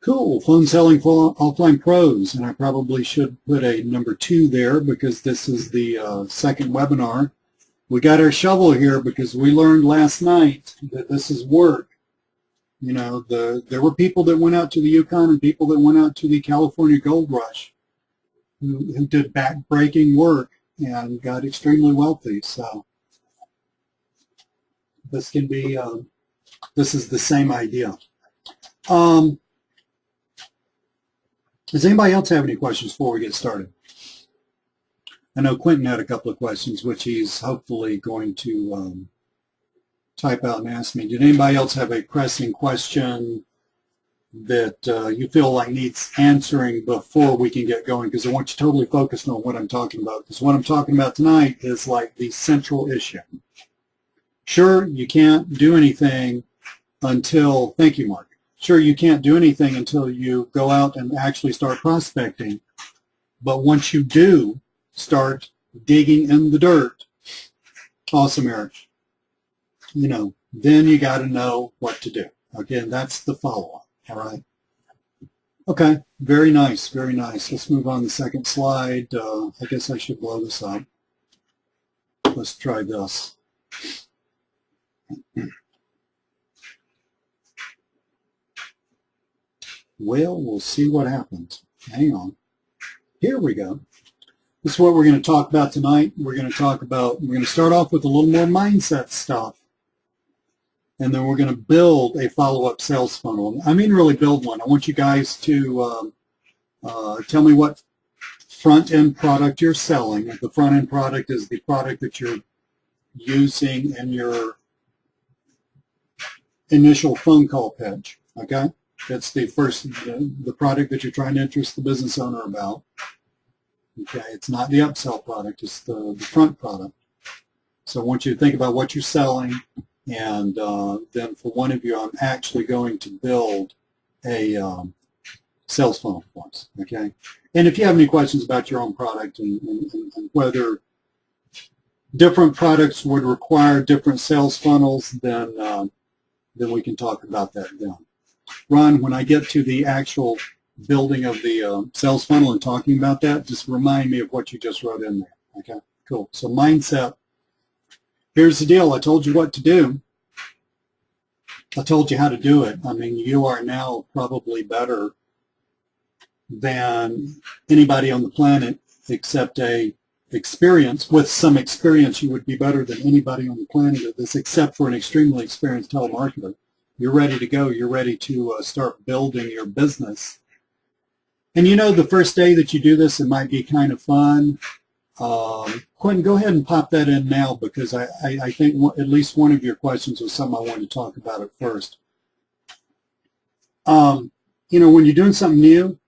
Cool, phone selling for offline pros, and I probably should put a number 2 there because this is the second webinar. We got our shovel here because we learned last night that this is work. You know, there were people that went out to the Yukon and people that went out to the California Gold Rush who did back-breaking work and got extremely wealthy. So this can be, this is the same idea. Does anybody else have any questions before we get started? I know Quentin had a couple of questions, which he's hopefully going to type out and ask me. Did anybody else have a pressing question that you feel like needs answering before we can get going? Because I want you totally focused on what I'm talking about. Because what I'm talking about tonight is like the central issue. Sure, you can't do anything until, thank you, Mark. Sure, you can't do anything until you go out and actually start prospecting. But once you do start digging in the dirt, awesome, Eric, you know, then you got to know what to do. Again, that's the follow-up, all right? Okay, very nice, very nice. Let's move on to the second slide. I guess I should blow this up. Let's try this. Well, we'll see what happens. Hang on. Here we go. This is what we're going to talk about tonight. We're going to start off with a little more mindset stuff. And then we're going to build a follow-up sales funnel. I mean really build one. I want you guys to tell me what front-end product you're selling. The front-end product is the product that you're using in your initial phone call pitch, okay? That's the first, the product that you're trying to interest the business owner about. Okay, it's not the upsell product, it's the front product. So I want you to think about what you're selling, and then for one of you, I'm actually going to build a sales funnel for us, okay? And if you have any questions about your own product and whether different products would require different sales funnels, then we can talk about that then. Ron, when I get to the actual building of the sales funnel and talking about that, just remind me of what you just wrote in there. Okay, cool. So mindset. Here's the deal. I told you what to do. I told you how to do it. I mean, you are now probably better than anybody on the planet except a experience. With some experience, you would be better than anybody on the planet at this, except for an extremely experienced telemarketer. You're ready to go. You're ready to start building your business. And you know, the first day that you do this, it might be kind of fun. Quentin, go ahead and pop that in now, because I think at least one of your questions was something I wanted to talk about at first. You know, when you're doing something new,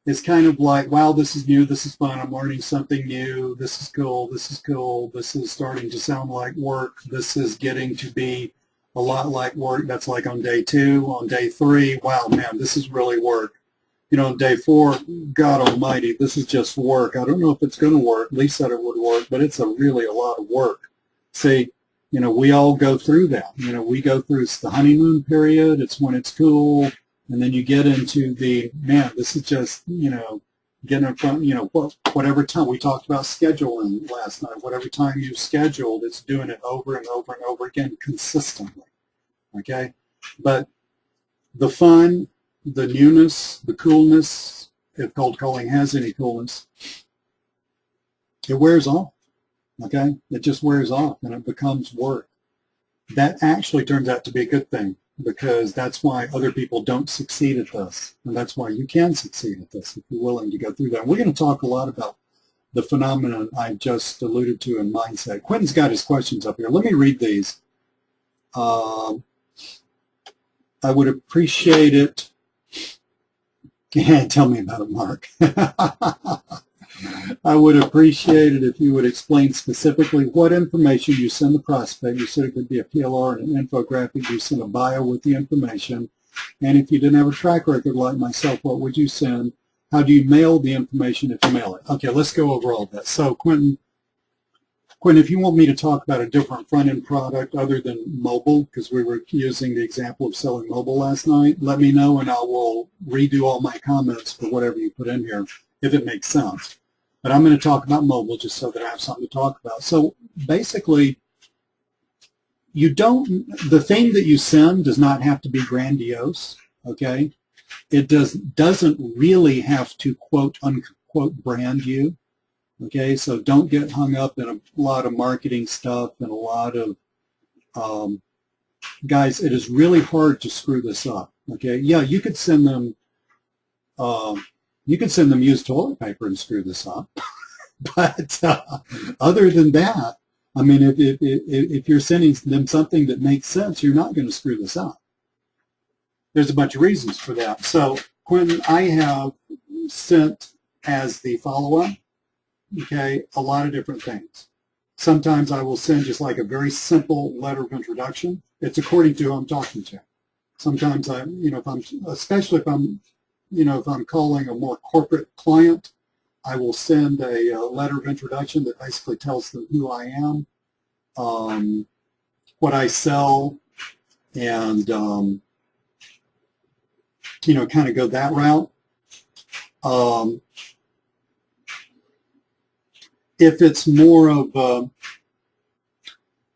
it's kind of like, wow, this is new, this is fun, I'm learning something new, this is cool, this is cool, this is starting to sound like work, this is getting to be a lot like work. That's like on day 2, on day 3, wow, man, this is really work. You know, on day 4, God almighty, this is just work. I don't know if it's going to work. Lee said it would work, but it's really a lot of work. See, you know, we all go through that. You know, we go through the honeymoon period. It's when it's cool. And then you get into the, man, this is just, you know, getting in front, you know, whatever time. We talked about scheduling last night. Whatever time you've scheduled, it's doing it over and over and over again consistently, okay? But the fun, the newness, the coolness, if cold calling has any coolness, it wears off, okay? It just wears off and it becomes work. That actually turns out to be a good thing, because that's why other people don't succeed at this. And that's why you can succeed at this if you're willing to go through that. We're going to talk a lot about the phenomenon I just alluded to in mindset. Quentin's got his questions up here. Let me read these. I would appreciate it. Yeah, tell me about it, Mark. I would appreciate it if you would explain specifically what information you send the prospect. You said it could be a PLR and an infographic. You send a bio with the information. And if you didn't have a track record like myself, what would you send? How do you mail the information if you mail it? Okay, let's go over all that. So, Quentin, Quinn, if you want me to talk about a different front-end product other than mobile, because we were using the example of selling mobile last night, let me know and I will redo all my comments for whatever you put in here, if it makes sense. But I'm going to talk about mobile just so that I have something to talk about. So basically, the thing that you send does not have to be grandiose, okay? It doesn't really have to quote unquote brand you. Okay, so don't get hung up in a lot of marketing stuff and a lot of, guys, it is really hard to screw this up. Okay, yeah, you could send them used toilet paper and screw this up. But other than that, I mean, if you're sending them something that makes sense, you're not going to screw this up. There's a bunch of reasons for that. So, Quentin, I have sent as the follow-up, okay, a lot of different things. Sometimes I will send just like a very simple letter of introduction. It's according to who I'm talking to. Sometimes especially if I'm calling a more corporate client, I will send a letter of introduction that basically tells them who I am, what I sell, and, kind of go that route. If it's more of,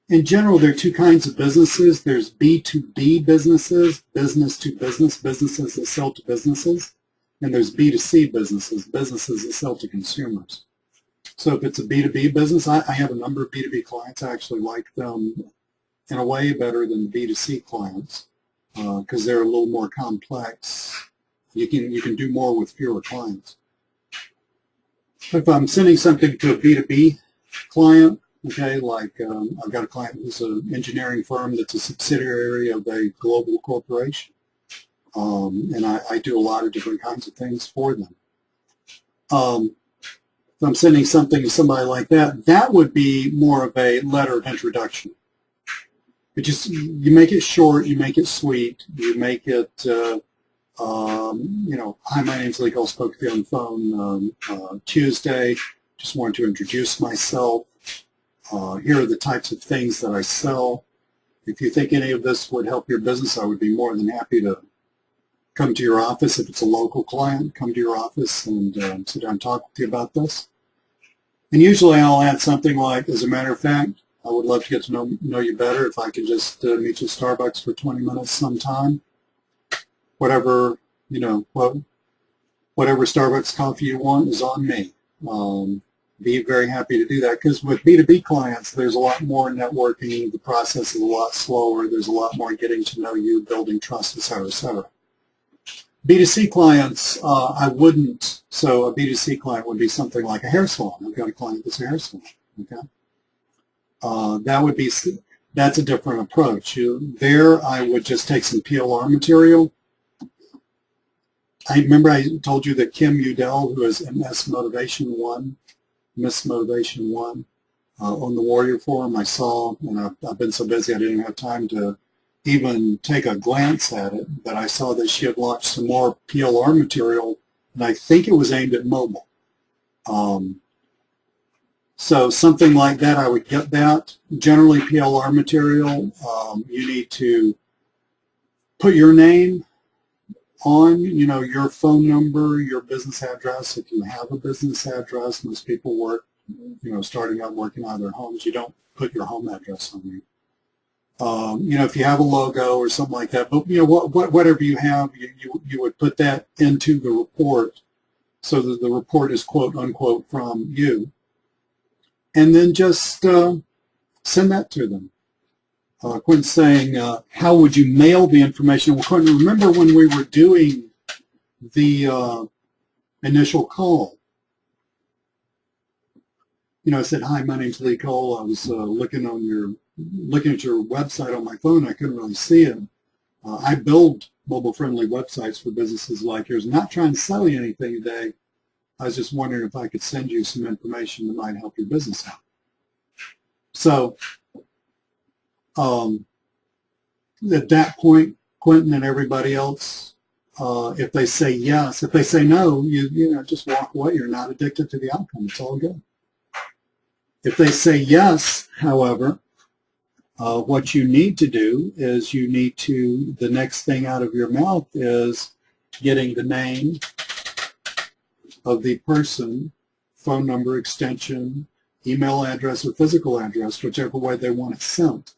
in general, there are two kinds of businesses. There's B2B businesses, business to business, businesses that sell to businesses. And there's B2C businesses, businesses that sell to consumers. So if it's a B2B business, I have a number of B2B clients. I actually like them in a way better than the B2C clients because they're a little more complex. You can do more with fewer clients. If I'm sending something to a B2B client, okay, like I've got a client who's an engineering firm that's a subsidiary of a global corporation, and I do a lot of different kinds of things for them. If I'm sending something to somebody like that, that would be more of a letter of introduction. You make it short, you make it sweet, you make it, hi, my name's Lee Cole, spoke to you on the phone Tuesday, just wanted to introduce myself. Here are the types of things that I sell. If you think any of this would help your business, I would be more than happy to come to your office. If it's a local client, come to your office and sit down and talk with you about this. And usually I'll add something like, as a matter of fact, I would love to get to know you better if I could just meet you at Starbucks for 20 minutes sometime. Whatever, whatever Starbucks coffee you want is on me. Be very happy to do that because with B2B clients, there's a lot more networking. The process is a lot slower. There's a lot more getting to know you, building trust, et cetera, et cetera. B2C clients, I wouldn't. So a B2C client would be something like a hair salon. I've got a client that's a hair salon. Okay, that's a different approach. There, I would just take some PLR material. I remember I told you that Kim Udell, who is Miss Motivation 1, on the Warrior Forum, I saw, and I've been so busy I didn't have time to even take a glance at it, but I saw that she had launched some more PLR material, and I think it was aimed at mobile. So something like that, I would get that. Generally, PLR material, you need to put your name on, your phone number, your business address. If you have a business address, most people work, starting out working out of their homes, you don't put your home address on there. If you have a logo or something like that, but whatever you have, you would put that into the report so that the report is quote unquote from you, and then just send that to them. Quentin's saying, how would you mail the information? Well, Quentin, remember when we were doing the initial call? I said, hi, my name's Lee Cole. I was looking at your website on my phone. I couldn't really see it. I build mobile-friendly websites for businesses like yours. I'm not trying to sell you anything today. I was just wondering if I could send you some information that might help your business out. So at that point, Quentin and everybody else, if they say yes, if they say no, you just walk away. You're not addicted to the outcome. It's all good. If they say yes, however, what you need to do is the next thing out of your mouth is getting the name of the person, phone number, extension, email address, or physical address, whichever way they want it sent.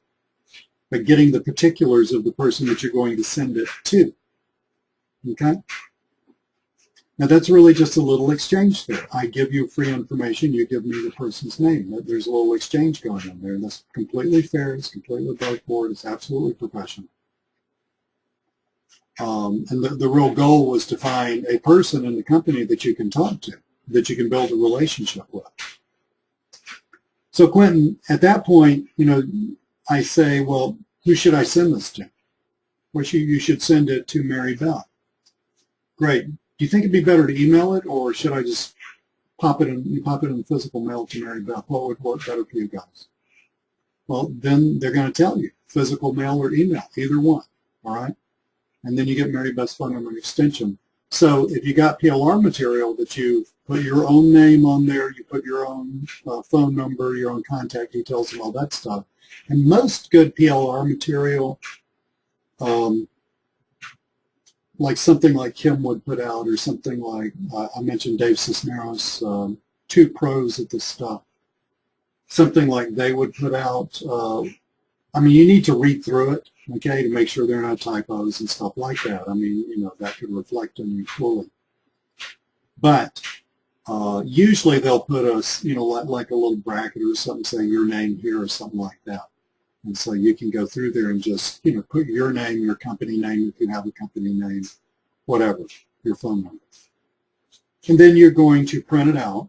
But getting the particulars of the person that you're going to send it to. Okay? Now that's really just a little exchange there. I give you free information, you give me the person's name. There's a little exchange going on there, and that's completely fair, it's completely above board, it's absolutely professional. And the real goal was to find a person in the company that you can talk to, that you can build a relationship with. So Quentin, at that point, I say, well, who should I send this to? Well, you should send it to Mary Beth. Great. Do you think it'd be better to email it, or should I just pop it in physical mail to Mary Beth? What would work better for you guys? Well, then they're going to tell you, physical mail or email, either one, all right? And then you get Mary Beth's phone number and extension. So if you got PLR material that you put your own name on there, you put your own phone number, your own contact details, and all that stuff. And most good PLR material, like something like Kim would put out, or something like, I mentioned Dave Cisneros, 2 pros at this stuff, something like they would put out. I mean, you need to read through it, okay, to make sure there are no typos and stuff like that. I mean, that could reflect on you fully. But usually they'll put like a little bracket or something saying your name here or something like that. And so you can go through there and just, put your name, your company name, if you have a company name, whatever, your phone number. And then you're going to print it out.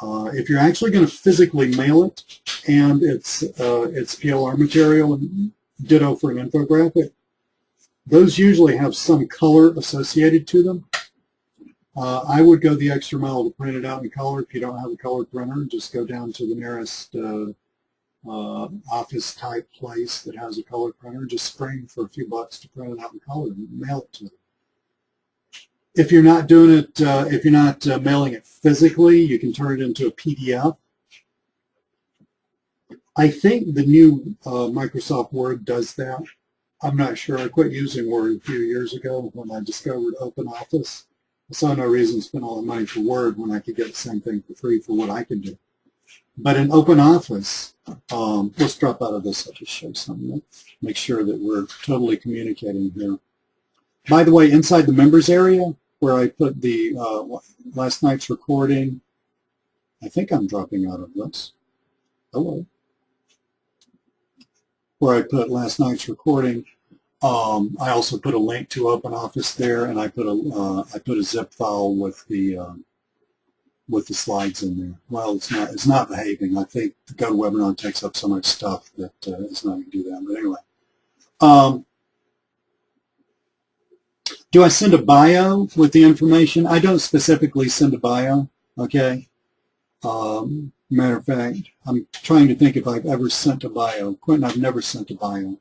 If you're actually going to physically mail it, and it's PLR material, and ditto for an infographic, those usually have some color associated to them. I would go the extra mile to print it out in color. If you don't have a color printer, just go down to the nearest office type place that has a color printer. Just spring for a few bucks to print it out in color and mail it to them. If you're not doing it, if you're not mailing it physically, you can turn it into a PDF. I think the new Microsoft Word does that. I'm not sure. I quit using Word a few years ago when I discovered OpenOffice. I saw no reason to spend all the money for Word when I could get the same thing for free for what I can do. But in OpenOffice, let's drop out of this. I'll just show something. Make sure that we're totally communicating here. By the way, inside the members area, where I put the last night's recording, I think I'm dropping out of this. Hello. Where I put last night's recording, I also put a link to OpenOffice there, and I put a zip file with the slides in there. Well, it's not behaving. I think the GoToWebinar takes up so much stuff that it's not going to do that. But anyway, do I send a bio with the information? I don't specifically send a bio. Okay. Matter of fact, I'm trying to think if I've ever sent a bio. Quentin, I've never sent a bio.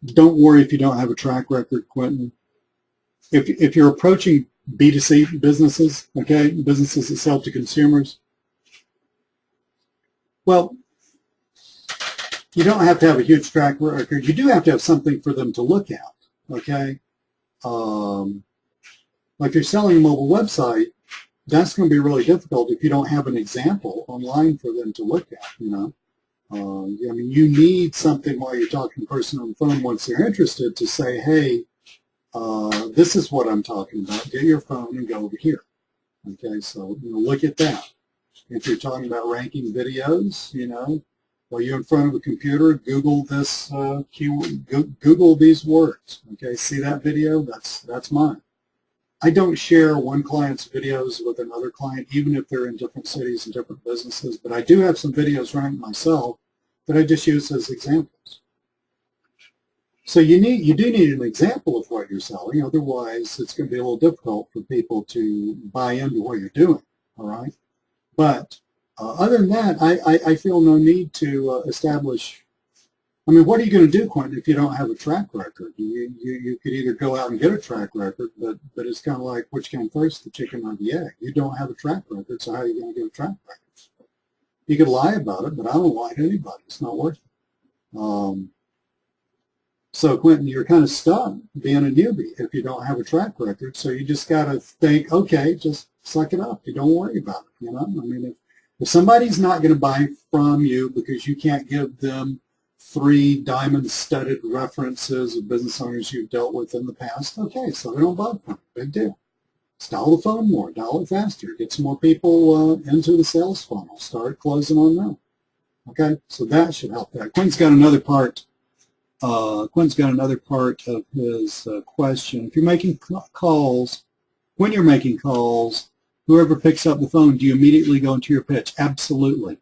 Don't worry if you don't have a track record, Quentin. If you're approaching B2C businesses, okay, businesses that sell to consumers, well, you don't have to have a huge track record. You do have to have something for them to look at, okay? Like you're selling a mobile website, that's going to be really difficult if you don't have an example online for them to look at, I mean, you need something while you're talking to the person on the phone once they're interested to say, hey, this is what I'm talking about. Get your phone and go over here. Okay, so look at that. If you're talking about ranking videos, while you're in front of a computer, Google this Google these words. Okay, see that video? That's mine. I don't share one client's videos with another client, even if they're in different cities and different businesses. But I do have some videos running myself that I just use as examples. So you do need an example of what you're selling. Otherwise, it's going to be a little difficult for people to buy into what you're doing. All right. But other than that, I feel no need to establish I mean, what are you going to do, Quentin, if you don't have a track record? You could either go out and get a track record, but it's kind of like which came first, the chicken or the egg. You don't have a track record, so how are you going to get a track record? You could lie about it, but I don't lie to anybody. It's not worth it. So, Quentin, you're kind of stuck being a newbie if you don't have a track record. So you just got to think, okay, just suck it up. You don't worry about it. You know, I mean, if somebody's not going to buy from you because you can't give them 3 diamond-studded references of business owners you've dealt with in the past, okay, so they don't buy from you. Big deal. Dial the phone more, dial it faster, get some more people into the sales funnel, start closing on them. Okay, so that should help that. Quinn's got another part. Quinn's got another part of his question. If you're making calls, when you're making calls, whoever picks up the phone, do you immediately go into your pitch? Absolutely.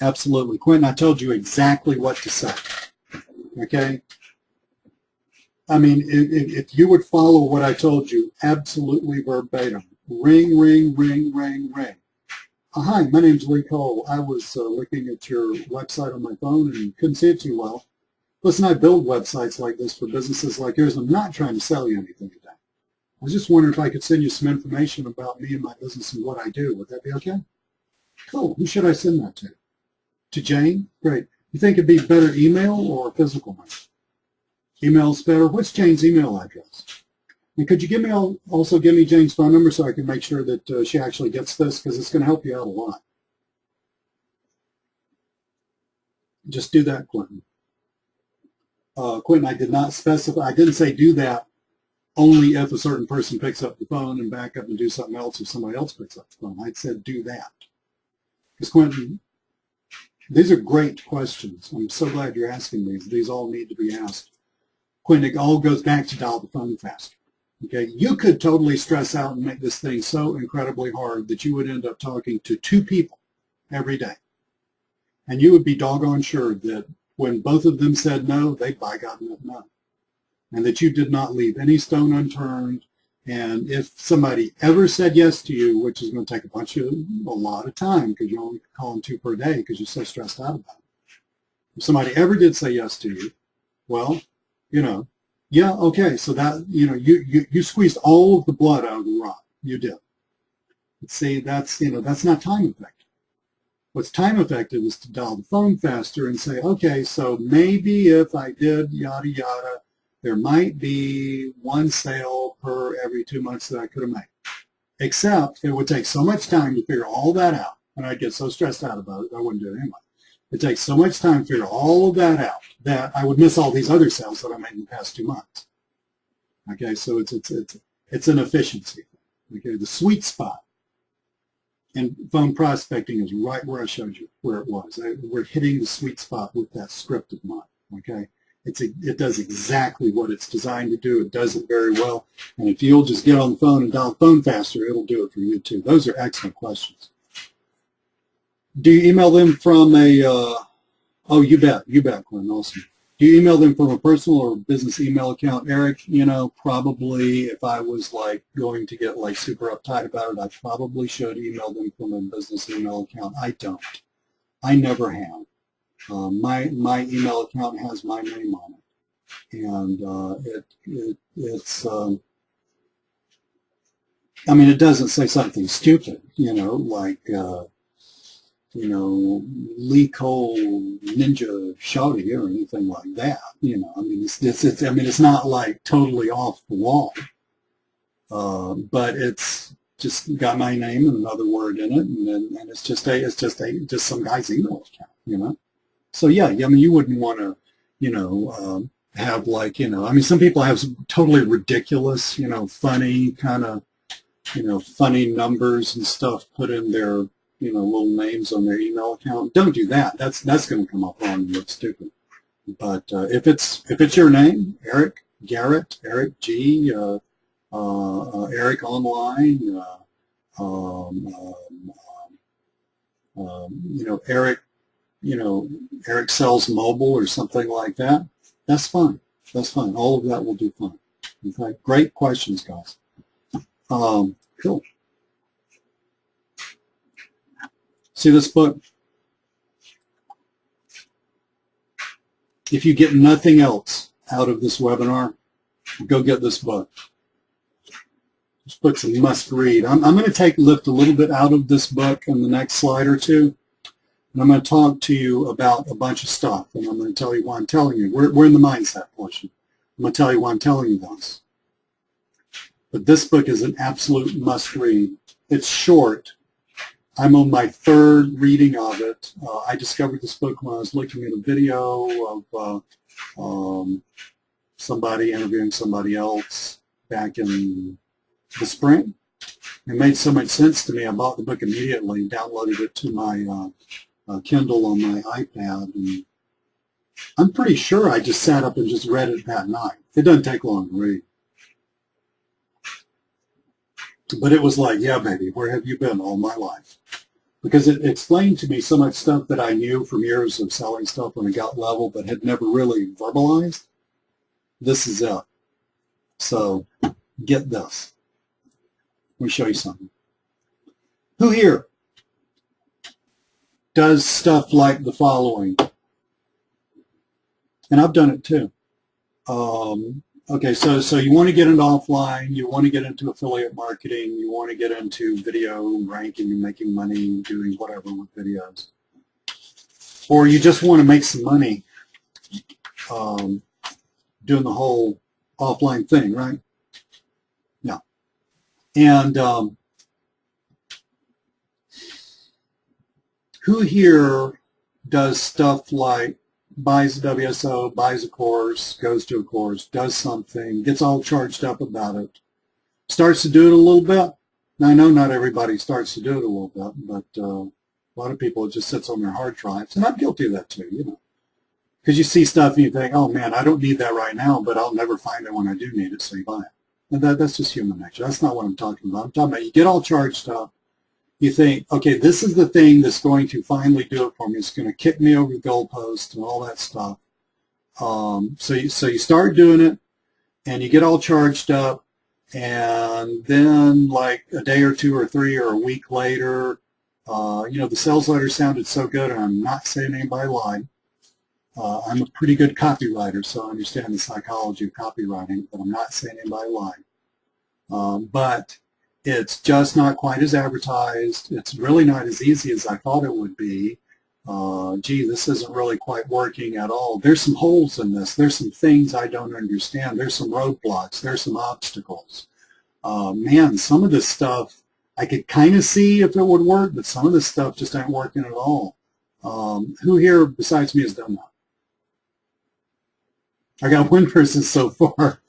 Absolutely. Quentin, I told you exactly what to say. Okay? I mean, if you would follow what I told you, absolutely verbatim. Ring, ring, ring, ring, ring. Hi, my name's Lee Cole. I was looking at your website on my phone and couldn't see it too well. Listen, I build websites like this for businesses like yours. I'm not trying to sell you anything today. I was just wondering if I could send you some information about me and my business and what I do. Would that be okay? Cool. Who should I send that to? To Jane? Great. You think it'd be better email or physical mail? Email's better. What's Jane's email address? And could you also give me Jane's phone number so I can make sure that she actually gets this, because it's going to help you out a lot. Just do that, Quentin. Quentin, I did not specify. I didn't say do that only if a certain person picks up the phone and back up and do something else if somebody else picks up the phone. I said do that. Because Quentin, these are great questions. I'm so glad you're asking these. These all need to be asked. Quentin, it all goes back to dial the phone faster. Okay, you could totally stress out and make this thing so incredibly hard that you would end up talking to 2 people every day. And you would be doggone sure that when both of them said no, they'd by God no. And that you did not leave any stone unturned. And if somebody ever said yes to you, which is going to take a lot of time because you only call them 2 per day because you're so stressed out about it. If somebody ever did say yes to you, well, you know, yeah, okay, so that, you know, you squeezed all of the blood out of the rock. You did. But see, that's, you know, that's not time effective. What's time effective is to dial the phone faster and say, okay, so maybe if I did yada yada, there might be 1 sale per every 2 months that I could have made. Except it would take so much time to figure all that out, and I'd get so stressed out about it, I wouldn't do it anyway. It takes so much time to figure all of that out that I would miss all these other sales that I made in the past 2 months. Okay, so it's an efficiency. Okay, the sweet spot in phone prospecting is right where I showed you where it was. We're hitting the sweet spot with that script of mine. Okay, it does exactly what it's designed to do. It does it very well. And if you'll just get on the phone and dial the phone faster, it'll do it for you too. Those are excellent questions. Do you email them from a, oh, you bet, Glenn, awesome. Do you email them from a personal or business email account? Eric, you know, probably if I was like going to get like super uptight about it, I probably should email them from a business email account. I don't. I never have. My email account has my name on it. And it's, I mean, it doesn't say something stupid, you know, like, you know, Lee Cole Ninja Shouty or anything like that. You know, I mean, it's not like totally off the wall, but it's just got my name and another word in it, and it's just some guy's email account. You know, so yeah, I mean, you wouldn't want to, you know, have like, you know, I mean, some people have some totally ridiculous, you know, funny kind of, you know, funny numbers and stuff put in their, you know, little names on their email account. Don't do that. That's going to come up wrong and look stupid. But if it's your name, Eric Garrett, Eric G, Eric Online, you know, Eric, you know, Eric Sells Mobile or something like that, that's fine. That's fine. All of that will do fine. Okay. Great questions, guys. Cool. See this book? if you get nothing else out of this webinar, go get this book. This book's a must read. I'm going to lift a little bit out of this book in the next slide or two, and I'm going to talk to you about a bunch of stuff, and I'm going to tell you why I'm telling you. We're in the mindset portion. I'm going to tell you why I'm telling you this. But this book is an absolute must read. It's short. I'm on my third reading of it. I discovered this book when I was looking at a video of somebody interviewing somebody else back in the spring. It made so much sense to me. I bought the book immediately, downloaded it to my Kindle on my iPad, and I'm pretty sure I just sat up and just read it that night. It doesn't take long to read. But it was like, yeah, baby, where have you been all my life? Because it explained to me so much stuff that I knew from years of selling stuff on a gut level but had never really verbalized. This is it. So get this. Let me show you something. Who here does stuff like the following? And I've done it too. Okay, so you want to get into offline, you want to get into affiliate marketing, you want to get into video ranking and making money doing whatever with videos. Or you just want to make some money doing the whole offline thing, right? Yeah. And who here does stuff like buys a WSO, buys a course, goes to a course, does something, gets all charged up about it, starts to do it a little bit? Now, I know not everybody starts to do it a little bit, but a lot of people, it just sits on their hard drives, and I'm guilty of that too, you know. Because you see stuff and you think, oh man, I don't need that right now, but I'll never find it when I do need it, so you buy it. And that's just human nature. That's not what I'm talking about. I'm talking about you get all charged up. You think, okay, this is the thing that's going to finally do it for me. It's going to kick me over the goalpost and all that stuff. So you start doing it, and you get all charged up, and then like a day or two or three or a week later, you know, the sales letter sounded so good, and I'm not saying anybody lied. I'm a pretty good copywriter, so I understand the psychology of copywriting, but I'm not saying anybody lied. But it's just not quite as advertised. It's really not as easy as I thought it would be. Gee, this isn't really quite working at all. There's some holes in this. There's some things I don't understand. There's some roadblocks. There's some obstacles. Man, some of this stuff I could kind of see if it would work, but some of this stuff just ain't working at all. Who here besides me has done that? I got one person so far.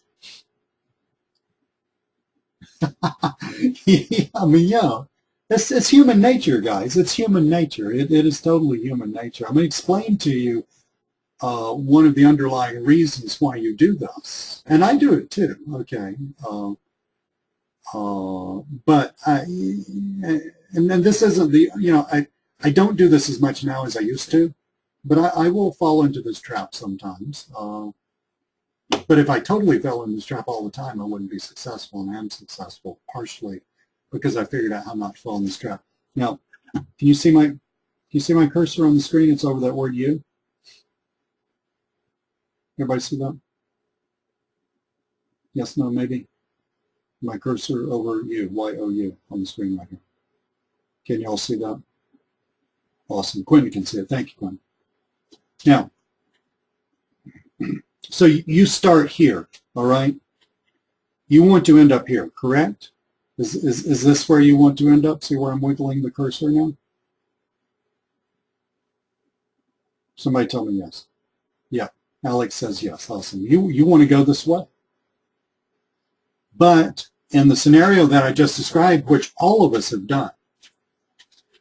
I mean, yeah, it's human nature, guys. It's human nature. It is totally human nature. I'm going to explain to you one of the underlying reasons why you do this, and I do it too. Okay, but and this isn't the, you know, I don't do this as much now as I used to, but I will fall into this trap sometimes. But if I totally fell in this trap all the time, I wouldn't be successful, and I am successful partially because I figured out how not to fall in this trap. Now, can you see my cursor on the screen? It's over that word "you." Everybody see that? Yes, no, maybe. My cursor over "you," Y-O-U, on the screen right here. Can you all see that? Awesome. Quentin can see it. Thank you, Quentin. Now, so you start here, all right? You want to end up here, correct? Is this where you want to end up? See where I'm wiggling the cursor now? Somebody tell me yes. Yeah, Alex says yes. Awesome. You want to go this way. But in the scenario that I just described, which all of us have done,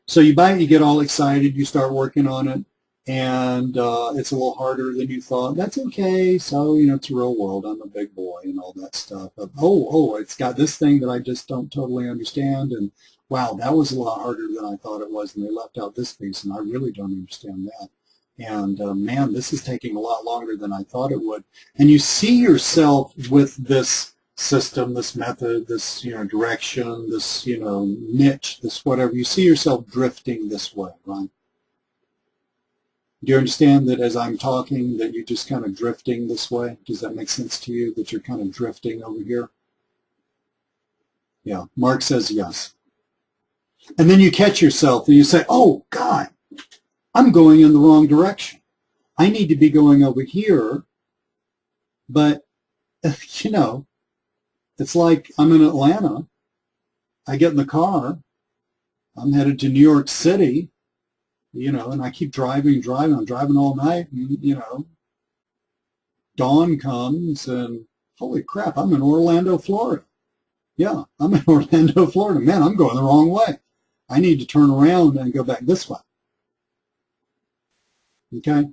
so you buy it, you get all excited, you start working on it, and it's a little harder than you thought. That's okay. So, you know, it's a real world. I'm a big boy and all that stuff. But, oh, it's got this thing that I just don't totally understand. And, wow, that was a lot harder than I thought it was. And they left out this piece, and I really don't understand that. And, man, this is taking a lot longer than I thought it would. And you see yourself with this system, this method, this, you know, direction, this, you know, niche, this whatever. You see yourself drifting this way, right? Do you understand that as I'm talking that you're just kind of drifting this way? Does that make sense to you, that you're kind of drifting over here? Yeah, Mark says yes. And then you catch yourself and you say, oh, God, I'm going in the wrong direction. I need to be going over here. But, you know, it's like I'm in Atlanta. I get in the car. I'm headed to New York City, you know, and I keep driving. I'm driving all night. And, you know, dawn comes and holy crap, I'm in Orlando, Florida. Yeah, I'm in Orlando, Florida. Man, I'm going the wrong way. I need to turn around and go back this way. Okay?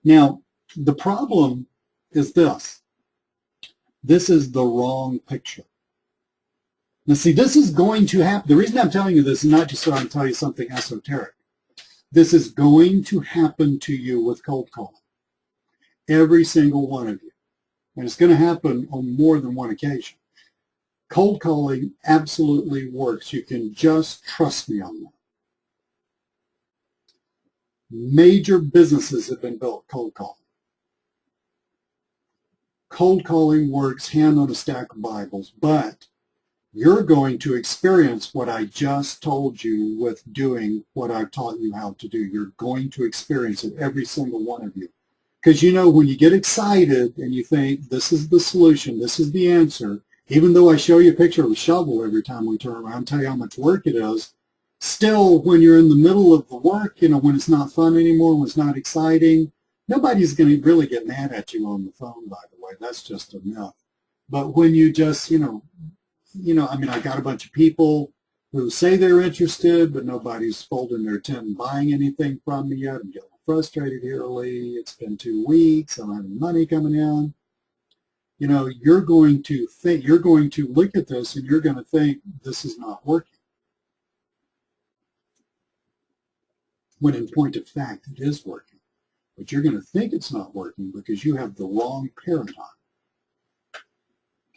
Now, the problem is this. This is the wrong picture. Now, see, this is going to happen. The reason I'm telling you this is not just so I can tell you something esoteric. This is going to happen to you with cold calling. Every single one of you. And it's going to happen on more than one occasion. Cold calling absolutely works. You can just trust me on that. Major businesses have been built cold calling. Cold calling works hand on a stack of Bibles, but you're going to experience what I just told you with doing what I've taught you how to do. You're going to experience it, every single one of you. Because you know, when you get excited and you think, this is the solution, this is the answer, even though I show you a picture of a shovel every time we turn around and tell you how much work it is, still, when you're in the middle of the work, you know, when it's not fun anymore, when it's not exciting, nobody's going to really get mad at you on the phone, by the way. That's just a myth. But when you just, you know, I mean, I got a bunch of people who say they're interested, but nobody's folding their tent and buying anything from me yet. I'm getting frustrated here, Lee. It's been 2 weeks. I don't have any money coming in. You know, you're going to think, you're going to look at this and you're going to think this is not working. When in point of fact, it is working. But you're going to think it's not working because you have the wrong paradigm.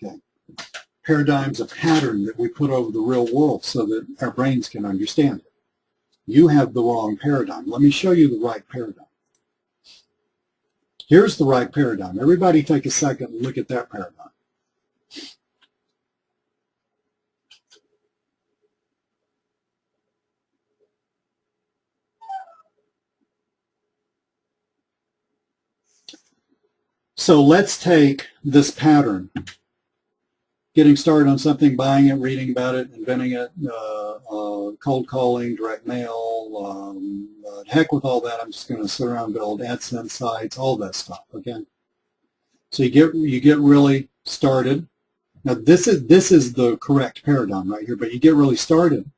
Okay. Paradigm's a pattern that we put over the real world so that our brains can understand it. You have the wrong paradigm. Let me show you the right paradigm. Here's the right paradigm. Everybody take a second and look at that paradigm. So let's take this pattern, getting started on something, buying it, reading about it, inventing it, cold calling, direct mail, heck with all that. I'm just going to sit around and build AdSense sites, all that stuff, okay? So you get really started. Now this is the correct paradigm right here, but you get really started.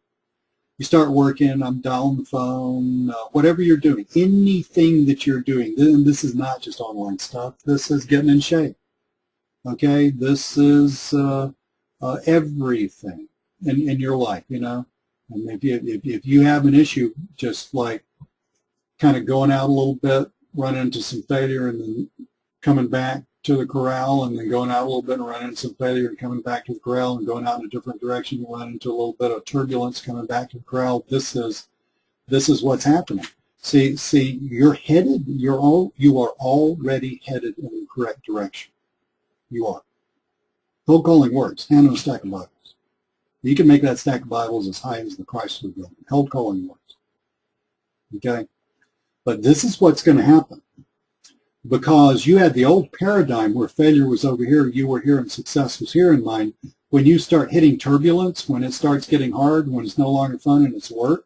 You start working, I'm dialing the phone, whatever you're doing, anything that you're doing, and this is not just online stuff, this is getting in shape, okay? This is everything in your life, you know? And if you have an issue, just like kind of going out a little bit, running into some failure, and then coming back to the corral, and then going out a little bit and running into some failure and coming back to the corral and going out in a different direction, running into a little bit of turbulence, coming back to the corral. This is what's happening. See, you're headed. You are already headed in the correct direction. You are. Cold calling works. Hand on a stack of Bibles. You can make that stack of Bibles as high as the Chrysler Building. Cold calling works. Okay, but this is what's going to happen. Because you had the old paradigm where failure was over here, you were here, and success was here in mind. When you start hitting turbulence, when it starts getting hard, when it's no longer fun and it's work,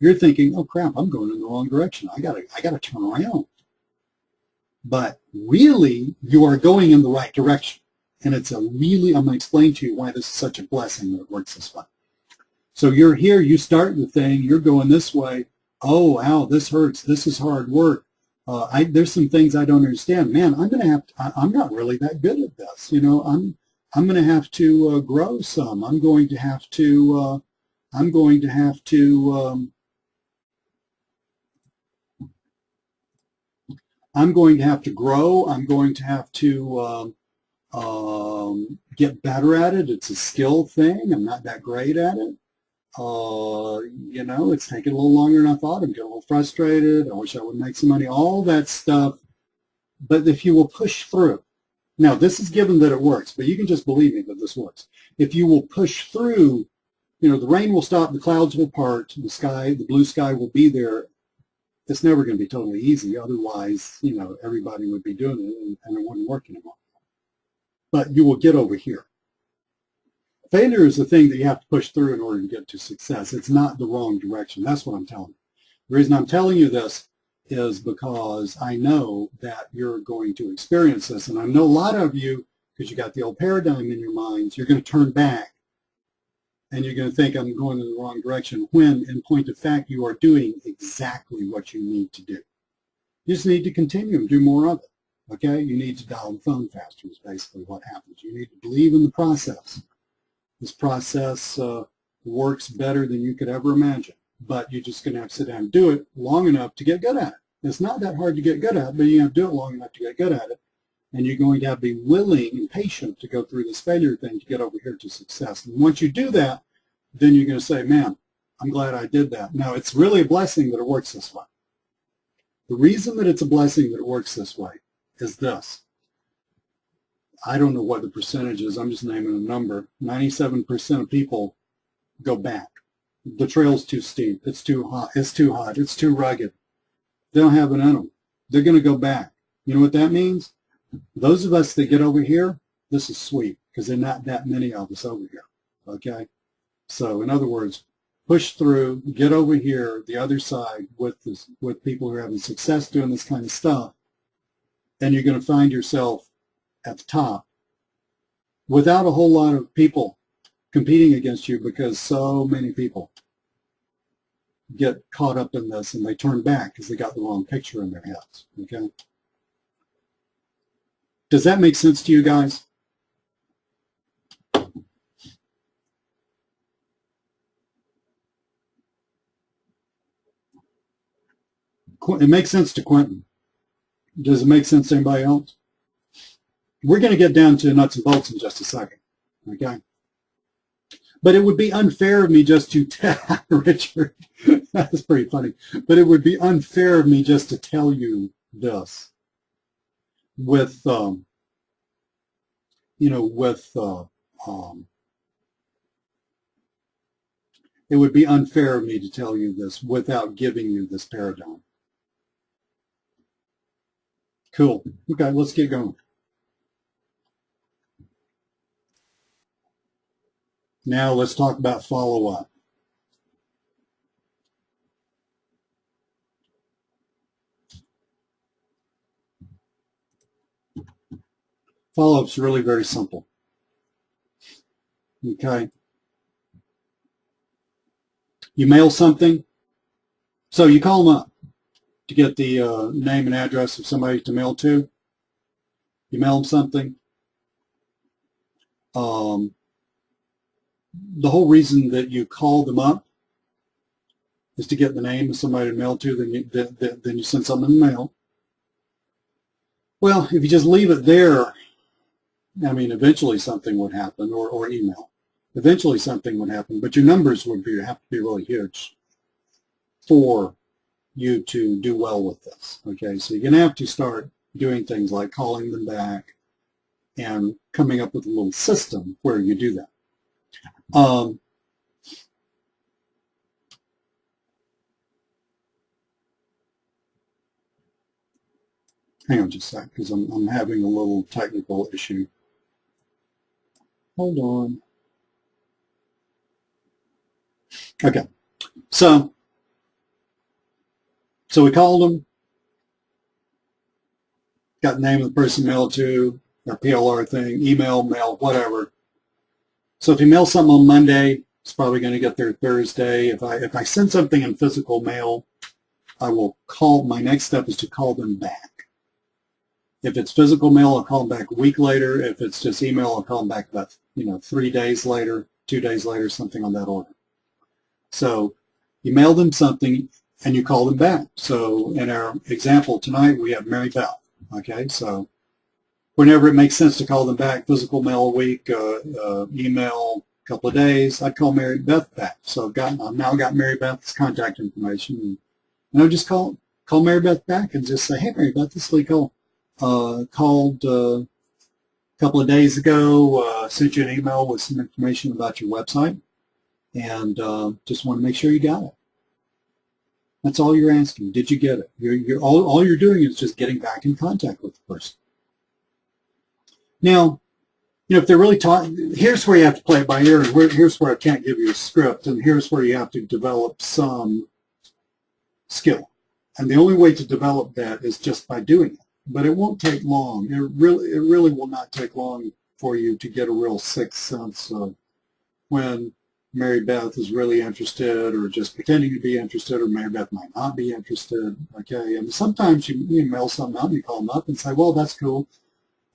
you're thinking, oh crap, I'm going in the wrong direction. I gotta turn around. But really, you are going in the right direction. And it's I'm going to explain to you why this is such a blessing that it works this way. So you're here, you start the thing, you're going this way. Oh, ow, this hurts. This is hard work. There's some things I don't understand. Man, I'm not really that good at this. You know, I'm going to have to grow some. I'm going to have to grow. I'm going to have to get better at it. It's a skill thing. I'm not that great at it. You know, it's taking a little longer than I thought. I'm getting a little frustrated. I wish I would make some money, all that stuff. But if you will push through, now this is given that it works, but you can just believe me that this works. If you will push through, you know, the rain will stop, the clouds will part, the sky, the blue sky will be there. It's never going to be totally easy. Otherwise, you know, everybody would be doing it and it wouldn't work anymore. But you will get over here. Failure is the thing that you have to push through in order to get to success. It's not the wrong direction. That's what I'm telling you. The reason I'm telling you this is because I know that you're going to experience this. And I know a lot of you, because you got the old paradigm in your minds, you're going to turn back and you're going to think I'm going in the wrong direction when, in point of fact, you are doing exactly what you need to do. You just need to continue and do more of it. Okay? You need to dial the phone faster is basically what happens. You need to believe in the process. This process works better than you could ever imagine, but you're just going to have to sit down and do it long enough to get good at it. It's not that hard to get good at it, but you have to do it long enough to get good at it, and you're going to have to be willing and patient to go through this failure thing to get over here to success. And once you do that, then you're going to say, man, I'm glad I did that. Now, it's really a blessing that it works this way. The reason that it's a blessing that it works this way is this. I don't know what the percentage is. I'm just naming a number. 97% of people go back. The trail's too steep. It's too hot. It's too hot. It's too rugged. They don't have it in them. They're going to go back. You know what that means? Those of us that get over here, this is sweet because there are not that many of us over here. Okay? So in other words, push through, get over here, the other side with people who are having success doing this kind of stuff, and you're going to find yourself at the top without a whole lot of people competing against you, because so many people get caught up in this and they turn back because they got the wrong picture in their heads. Okay? Does that make sense to you guys? It makes sense to Quentin. Does it make sense to anybody else? We're going to get down to nuts and bolts in just a second, okay? But it would be unfair of me just to tell Richard, that's pretty funny, but it would be unfair of me just to tell you this with, you know, with, it would be unfair of me to tell you this without giving you this paradigm. Cool. Okay, let's get going. Now let's talk about follow-up. Follow-up's really very simple. Okay. You mail something, so you call them up to get the name and address of somebody to mail to. You mail them something. The whole reason that you call them up is to get the name of somebody to mail to, then you send something in the mail. Well, if you just leave it there, I mean, eventually something would happen, or email. Eventually something would happen, but your numbers would have to be really huge for you to do well with this. Okay, so you're going to have to start doing things like calling them back and coming up with a little system where you do that. Hang on just a sec, because I'm having a little technical issue. Hold on. Okay, so we called them, got the name of the person mailed to, or PLR thing, email, mail, whatever. So if you mail something on Monday, it's probably going to get there Thursday. If I send something in physical mail, I will call, my next step is to call them back. If it's physical mail, I'll call them back a week later. If it's just email, I'll call them back about 3 days later, 2 days later, something on that order. So you mail them something and you call them back. So in our example tonight, we have Mary Beth. Okay, so whenever it makes sense to call them back, physical mail a week, email couple of days, I'd call Mary Beth back. So I've now got Mary Beth's contact information, and I'll just call Mary Beth back and just say, hey, Mary Beth, this is Lee Cole. Called a couple of days ago, sent you an email with some information about your website, and just want to make sure you got it. That's all you're asking. Did you get it? All you're doing is just getting back in contact with the person. Now, if they're really talking, here's where you have to play it by ear, and here's where I can't give you a script, and here's where you have to develop some skill. And the only way to develop that is just by doing it. But it won't take long. It really will not take long for you to get a real sixth sense of when Mary Beth is really interested or just pretending to be interested, or Mary Beth might not be interested. Okay, and sometimes you mail something out and you call them up and say, well, that's cool.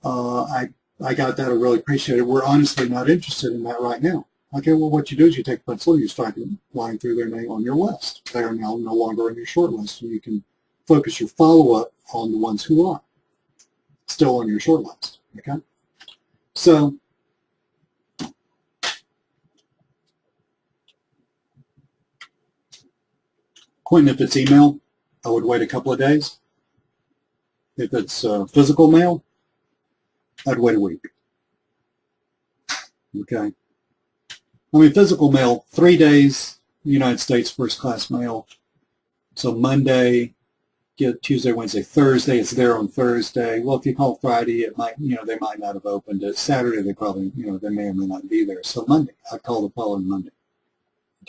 I got that. I really appreciate it. We're honestly not interested in that right now. Okay, well, what you do is you take a pencil and you start flying through their name on your list. They are now no longer on your short list, and you can focus your follow-up on the ones who are still on your short list. Okay, so Quentin, if it's email, I would wait a couple of days. If it's physical mail, I'd wait a week. Okay. I mean, physical mail, 3 days, United States first-class mail. So Monday, get Tuesday, Wednesday, Thursday. It's there on Thursday. Well, if you call Friday, it might, they might not have opened it. Saturday, they probably, they may or may not be there. So Monday, I'd call the following Monday.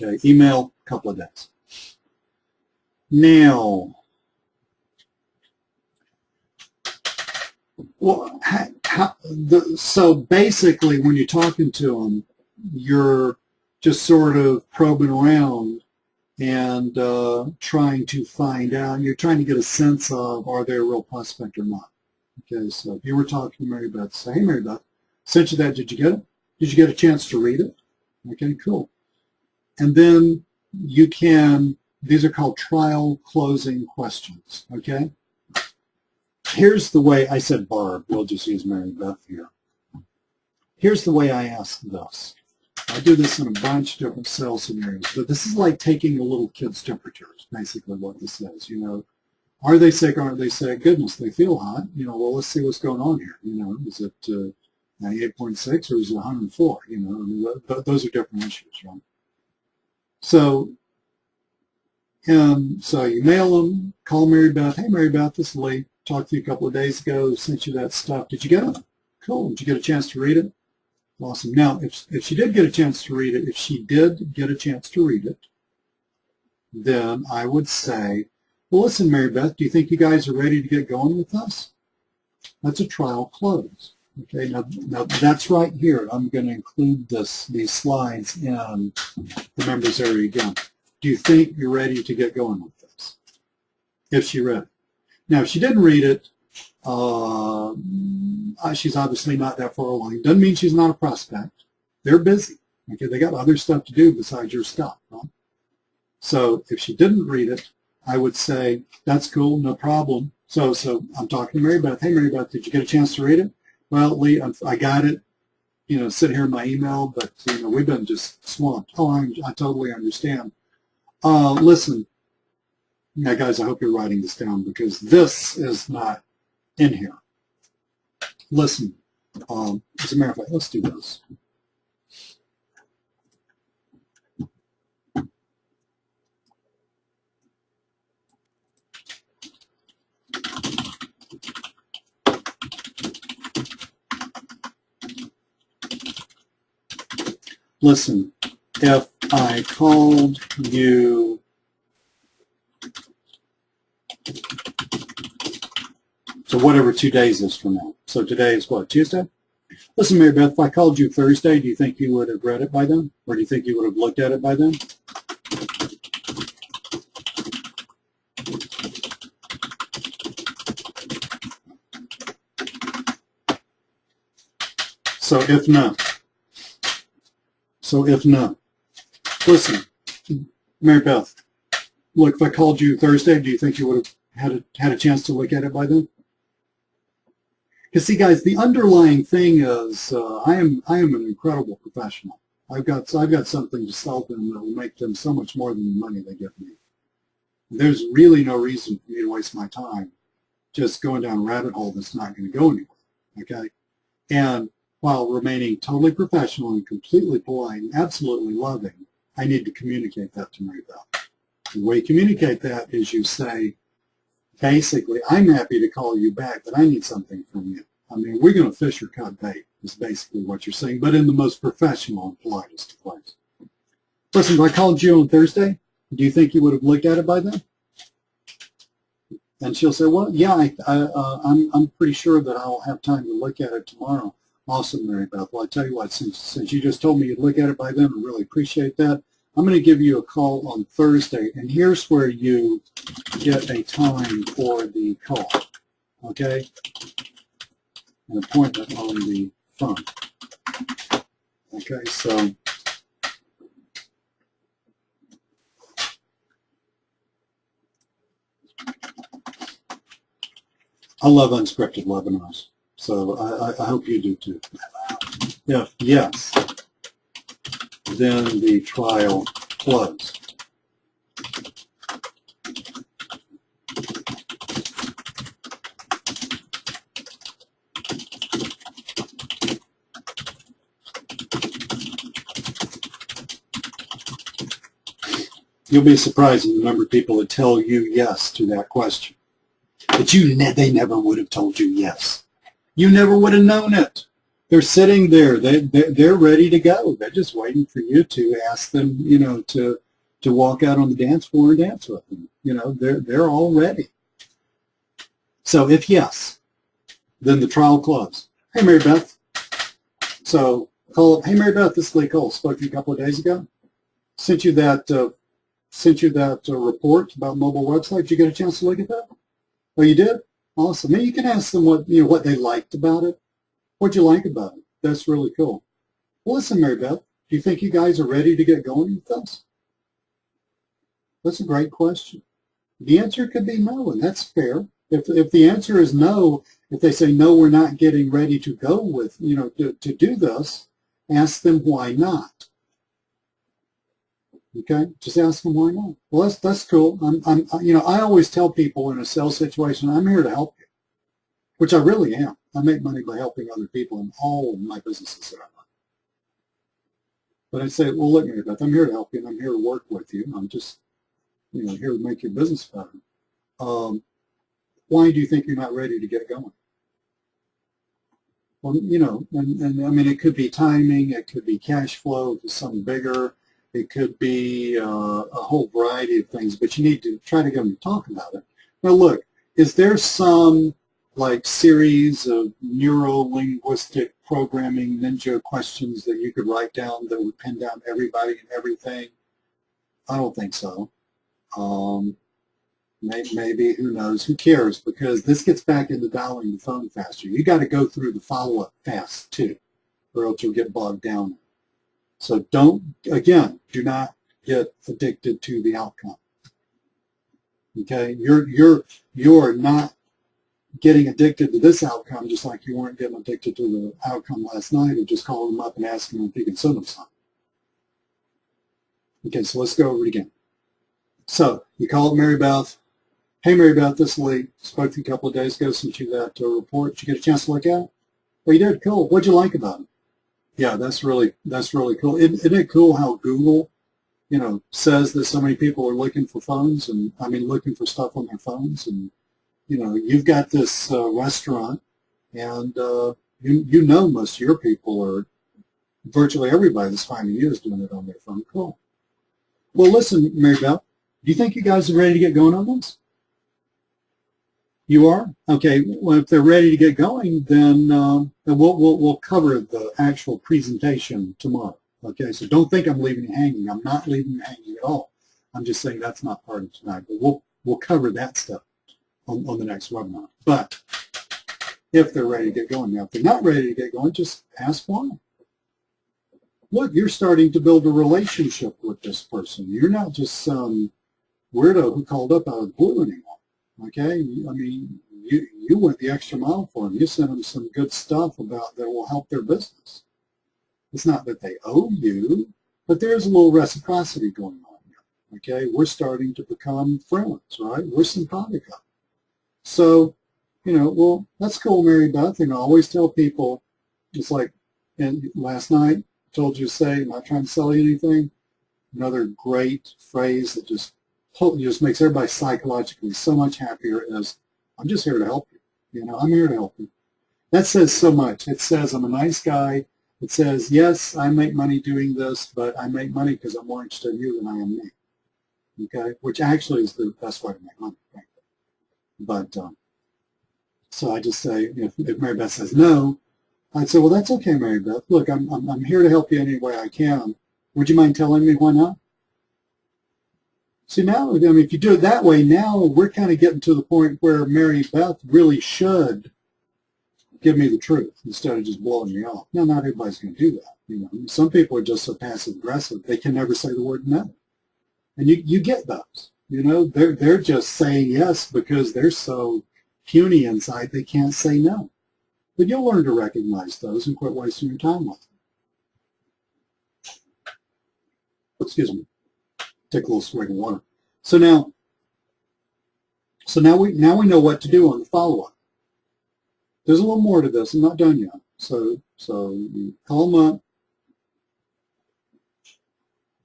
Okay. Email, a couple of days. Now, well, so basically, when you're talking to them, you're just sort of probing around and trying to find out. You're trying to get a sense of, are they a real prospect or not? Okay, so if you were talking to Mary Beth, say, hey, Mary Beth, sent you that. Did you get it? Did you get a chance to read it? Okay, cool. And then you can, these are called trial closing questions, okay? Here's the way, I said Barb, we'll just use Mary Beth here. Here's the way I ask this. I do this in a bunch of different sales scenarios, but this is like taking a little kid's temperature, is basically what this is. Are they sick or aren't they sick? Goodness, they feel hot. Well, let's see what's going on here. Is it 98.6 or is it 104? I mean, those are different issues, right? So you mail them, call Mary Beth. Hey, Mary Beth, this is Lee. Talked to you a couple of days ago, sent you that stuff. Did you get it? Cool. Did you get a chance to read it? Awesome. Now, if she did get a chance to read it, then I would say, well, listen, Mary Beth, do you think you guys are ready to get going with us? That's a trial close. Okay, now that's right here. I'm going to include these slides in the members area again. Do you think you're ready to get going with this? If she read it. Now, if she didn't read it, she's obviously not that far along. Doesn't mean she's not a prospect. They're busy. Okay, they got other stuff to do besides your stuff. Right? So if she didn't read it, I would say, that's cool, no problem. So I'm talking to Mary Beth. Hey, Mary Beth, did you get a chance to read it? Well, Lee, I got it. Sitting here in my email, but we've been just swamped. Oh, I totally understand. Listen. Yeah, guys, I hope you're writing this down because this is not in here. Listen, as a matter of fact, let's do this. Listen, if I called you so whatever 2 days is from now. So today is what, Tuesday? Listen, Mary Beth, if I called you Thursday, do you think you would have read it by then? Or do you think you would have looked at it by then? So if no, listen, Mary Beth, look, if I called you Thursday, do you think you would have had a chance to look at it by then? Because see, guys, the underlying thing is I am an incredible professional. I've got something to sell them that will make them so much more than the money they give me. There's really no reason for me to waste my time just going down a rabbit hole that's not going to go anywhere. Okay, and while remaining totally professional and completely polite and absolutely loving, I need to communicate that to Mary Beth. The way you communicate that is you say, basically, I'm happy to call you back, but I need something from you. I mean, we're going to fish or cut bait is basically what you're saying, but in the most professional and politest of ways. Listen, if I called you on Thursday, do you think you would have looked at it by then? And she'll say, well, yeah, I'm pretty sure that I'll have time to look at it tomorrow. Awesome, Mary Beth. Well, I tell you what, since you just told me you'd look at it by then, I really appreciate that. I'm going to give you a call on Thursday, and here's where you get a time for the call, okay? An appointment on the phone. Okay, so I love unscripted webinars, so I hope you do too. If yes, then the trial closed. You'll be surprised at the number of people that tell you yes to that question. But they never would have told you yes. You never would have known it. They're sitting there. They're ready to go. They're just waiting for you to ask them, you know, to walk out on the dance floor and dance with them. You know, they're all ready. So if yes, then the trial closed. Hey, Mary Beth. So call up. Hey, Mary Beth. This is Lee Cole. Spoke to you a couple of days ago. Sent you that report about mobile website. Did you get a chance to look at that? Oh, you did? Awesome. Maybe you can ask them what they liked about it. What'd you like about it? That's really cool. Well, listen, Mary Beth, do you think you guys are ready to get going with this? That's a great question. The answer could be no, and that's fair. If the answer is no, if they say no, we're not getting ready to go with, you know, to do this, ask them why not. Okay, just ask them why not. Well, that's cool. I always tell people in a sales situation, I'm here to help you, which I really am. I make money by helping other people in all of my businesses that I run. But I say, well, look, Mary Beth, I'm here to help you, and I'm here to work with you. I'm just, you know, here to make your business better. Why do you think you're not ready to get going? Well, you know, and I mean, it could be timing, it could be cash flow, it could be something bigger. It could be a whole variety of things, but you need to try to get them to talk about it. Now, look, is there some like series of neuro-linguistic programming ninja questions that you could write down that would pin down everybody and everything? I don't think so. Maybe, who knows? Who cares? Because this gets back into dialing the phone faster. You got to go through the follow-up fast too, or else you'll get bogged down. So do not get addicted to the outcome. Okay, you're not getting addicted to this outcome just like you weren't getting addicted to the outcome last night or just calling them up and asking them if you can send them something. Okay, so let's go over it again. So you call up Mary Beth. Hey, Mary Beth, this is Lee. Spoke to you a couple of days ago, sent you that report. Did you get a chance to look at it? Well, you did. Cool. What'd you like about it? Yeah, that's really cool. Isn't it cool how Google, you know, says that so many people are looking for phones and looking for stuff on their phones, and you know, you've got this restaurant, and you know most of your people are virtually everybody that's finding you is doing it on their phone. Cool. Well, listen, Mary Beth, do you think you guys are ready to get going on this? You are? Okay, well, if they're ready to get going, then we'll cover the actual presentation tomorrow. Okay, so don't think I'm leaving you hanging. I'm not leaving you hanging at all. I'm just saying that's not part of tonight, but we'll cover that stuff on the next webinar. But if they're ready to get going. Now, if they're not ready to get going, just ask why. Look, you're starting to build a relationship with this person. You're not just some weirdo who called up out of the blue anymore. Okay, I mean, you went the extra mile for them. You sent them some good stuff that will help their business. It's not that they owe you, but there's a little reciprocity going on here. Okay, we're starting to become friends, right? We're simpatico. So, well, that's cool, Mary Beth. I always tell people, it's like, and last night I told you to say, I'm not trying to sell you anything. Another great phrase that just makes everybody psychologically so much happier is, I'm just here to help you. I'm here to help you. That says so much. It says I'm a nice guy. It says, yes, I make money doing this, but I make money because I'm more interested in you than I am me. Okay, which actually is the best way to make money, frankly. But so I just say, if Mary Beth says no, I'd say, well, that's okay, Mary Beth. Look, I'm here to help you any way I can. Would you mind telling me why not? See, now, if you do it that way, now we're kind of getting to the point where Mary Beth really should give me the truth instead of just blowing me off. Now, not everybody's going to do that. Some people are just so passive-aggressive, they can never say the word no. And you get those. They're just saying yes because they're so puny inside they can't say no. But you'll learn to recognize those and quit wasting your time with them. Excuse me. Take a little swig of water. So now we know what to do on the follow-up. There's a little more to this. I'm not done yet. So you call them up.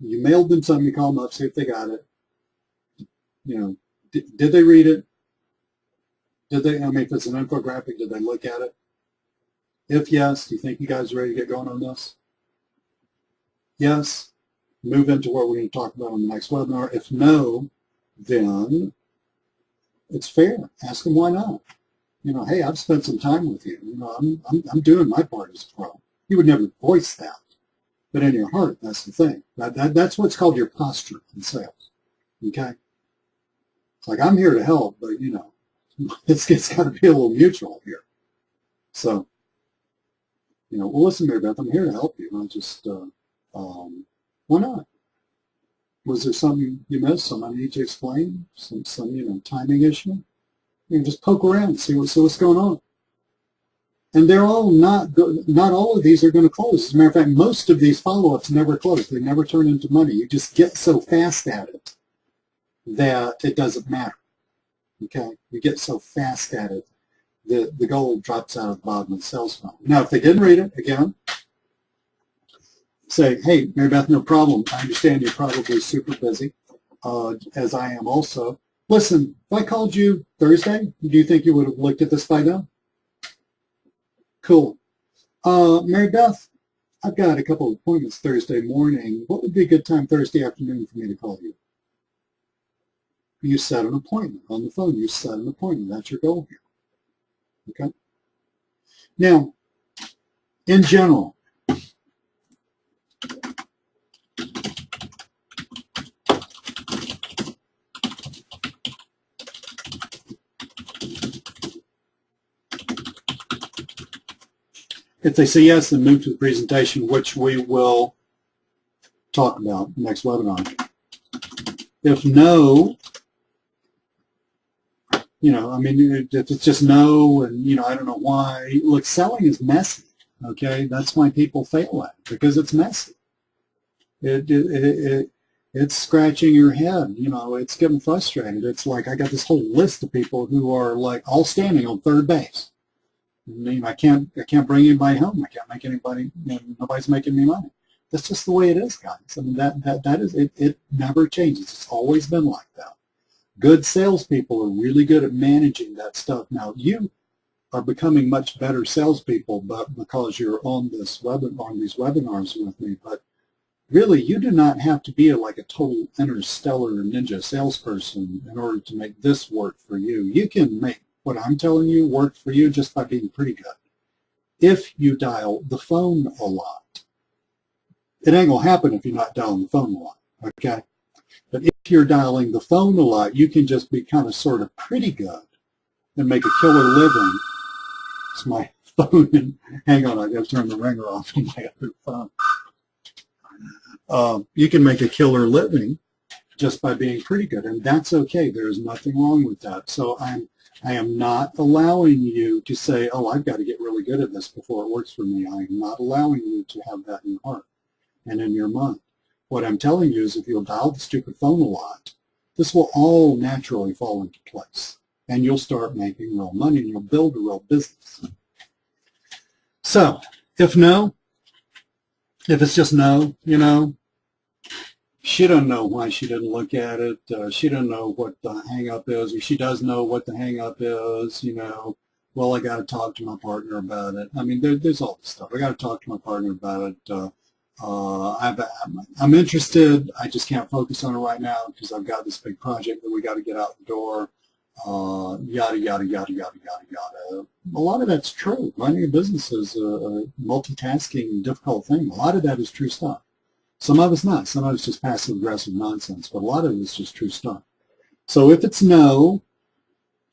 You mailed them something. You call them up, see if they got it. Did they read it? Did they? If it's an infographic, did they look at it? If yes, do you think you guys are ready to get going on this? Yes. Move into what we're going to talk about on the next webinar. If no, then it's fair. Ask them why not. Hey, I've spent some time with you. I'm doing my part as a pro. You would never voice that, but in your heart, that's the thing. That's what's called your posture in sales. Okay. It's like I'm here to help, but it's got to be a little mutual here. So, well, listen, Mary Beth, I'm here to help you. I just why not? Was there something you missed? Something I need to explain? Some timing issue? Just poke around and see what's going on. And they're all not all of these are going to close. As a matter of fact, most of these follow-ups never close. They never turn into money. You just get so fast at it that it doesn't matter. Okay? You get so fast at it that the gold drops out of the bottom of the sales funnel. Now, if they didn't read it, again, say, hey, Mary Beth, no problem. I understand you're probably super busy, as I am also. Listen, if I called you Thursday, do you think you would have looked at this by now? Cool. Mary Beth, I've got a couple of appointments Thursday morning. What would be a good time Thursday afternoon for me to call you? You set an appointment on the phone. You set an appointment. That's your goal here. Okay? Now, in general, if they say yes, then move to the presentation, which we will talk about next webinar. If no, if it's just no, and, I don't know why. Look, selling is messy, okay? That's why people fail at it, because it's messy. It's scratching your head, it's getting frustrated. It's like I got this whole list of people who are like all standing on third base. I can't bring anybody home. I can't make anybody, nobody's making me money. That's just the way it is, guys. That is, it never changes. It's always been like that. Good salespeople are really good at managing that stuff. Now, you are becoming much better salespeople, but because you're on these webinars with me. But really, you do not have to be like a total interstellar ninja salesperson in order to make this work for you. You can make what I'm telling you work for you just by being pretty good. If you dial the phone a lot, it ain't going to happen if you're not dialing the phone a lot, okay? But if you're dialing the phone a lot, you can just be kind of sort of pretty good and make a killer living. It's my phone. Hang on, I got to turn the ringer off on my other phone. You can make a killer living just by being pretty good, and that's okay. There's nothing wrong with that. So I'm I am not allowing you to say, oh, I've got to get really good at this before it works for me. I am not allowing you to have that in your heart and in your mind. What I'm telling you is if you'll dial the stupid phone a lot, this will all naturally fall into place. And you'll start making real money and you'll build a real business. So, if no, if it's just no, you know, she doesn't know why she didn't look at it. She doesn't know what the hang-up is, or she does know what the hang-up is, you know. Well, I got to talk to my partner about it. I mean, there's all this stuff. I got to talk to my partner about it. I'm interested. I just can't focus on it right now because I've got this big project that we got to get out the door. Yada, yada, yada, yada, yada, yada. A lot of that's true. Running a business is a multitasking, difficult thing. A lot of that is true stuff. Some of it's not. Some of it's just passive-aggressive nonsense, but a lot of it is just true stuff. So if it's no,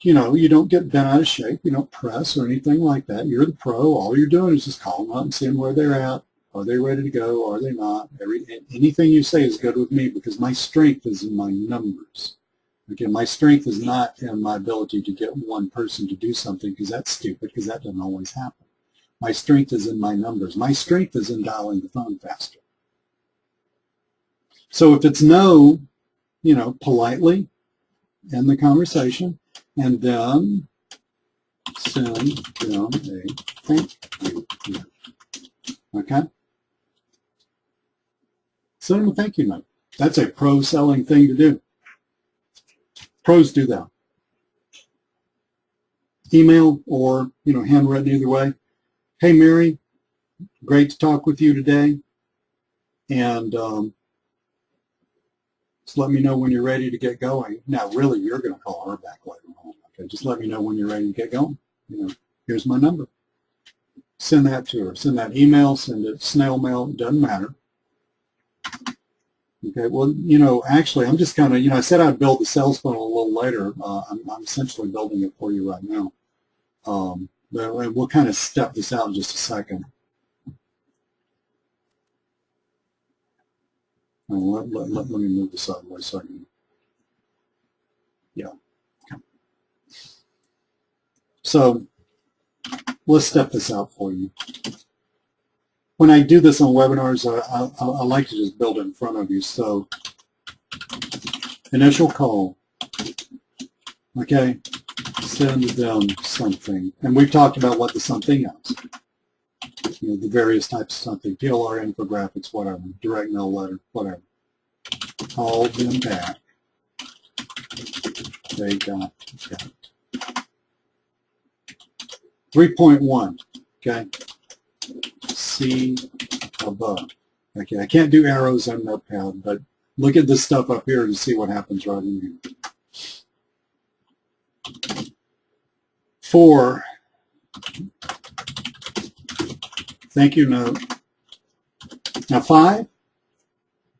you know, you don't get bent out of shape. You don't press or anything like that. You're the pro. All you're doing is just calling out and seeing where they're at. Are they ready to go? Are they not? Anything you say is good with me because my strength is in my numbers. Okay, my strength is not in my ability to get one person to do something because that's stupid because that doesn't always happen. My strength is in my numbers. My strength is in dialing the phone faster. So if it's no, you know, politely end the conversation and then send them a thank you note. Okay? Send them a thank you note. That's a pro-selling thing to do. Pros do that. Email or, you know, handwritten either way. Hey, Mary, great to talk with you today. And just let me know when you're ready to get going. Now, really, you're going to call her back later on. Okay, just let me know when you're ready to get going. You know, here's my number. Send that to her. Send that email, send it snail mail, it doesn't matter. Okay, well, you know, actually, I'm just kind of, you know, I said I'd build the sales funnel a little later. I'm essentially building it for you right now. But we'll kind of step this out in just a second. Let me move this out of the way so I can, yeah. Okay. So let's step this out for you. When I do this on webinars, I like to just build it in front of you. So initial call, okay, send them something. And we've talked about what the something is. You know, the various types of something, PLR, infographics, whatever, direct mail letter, whatever. Call them back. They got it. 3.1, okay? See above. Okay, I can't do arrows on Notepad, but look at this stuff up here to see what happens right in here. 4, thank you note. Now 5,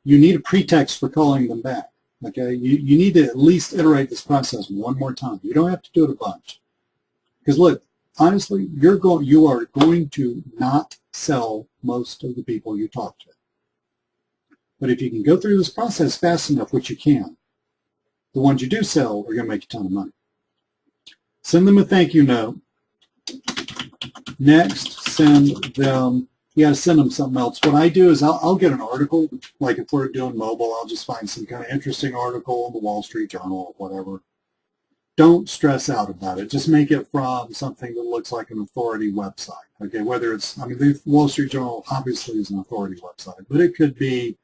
you need a pretext for calling them back. Okay, you need to at least iterate this process one more time. You don't have to do it a bunch. Because look, honestly, you are going to not sell most of the people you talk to. But if you can go through this process fast enough, which you can, the ones you do sell are going to make a ton of money. Send them a thank you note. Next, send them, you got to send them something else. What I do is I'll get an article, like if we're doing mobile, I'll just find some kind of interesting article in the Wall Street Journal or whatever. Don't stress out about it. Just make it from something that looks like an authority website. Okay, whether it's, I mean, the Wall Street Journal obviously is an authority website, but it could be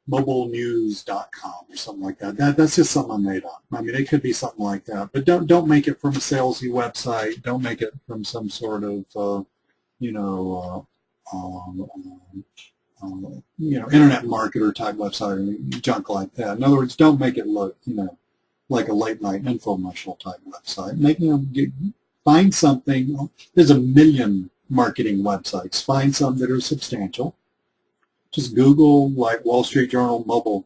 mobilenews.com or something like that. That's just something I made up. I mean, it could be something like that, but don't make it from a salesy website. Don't make it from some sort of, you know, internet marketer type website or junk like that. In other words, don't make it look, you know, like a late night infomercial type website. Find something. There's a million marketing websites. Find some that are substantial. Just Google like Wall Street Journal mobile,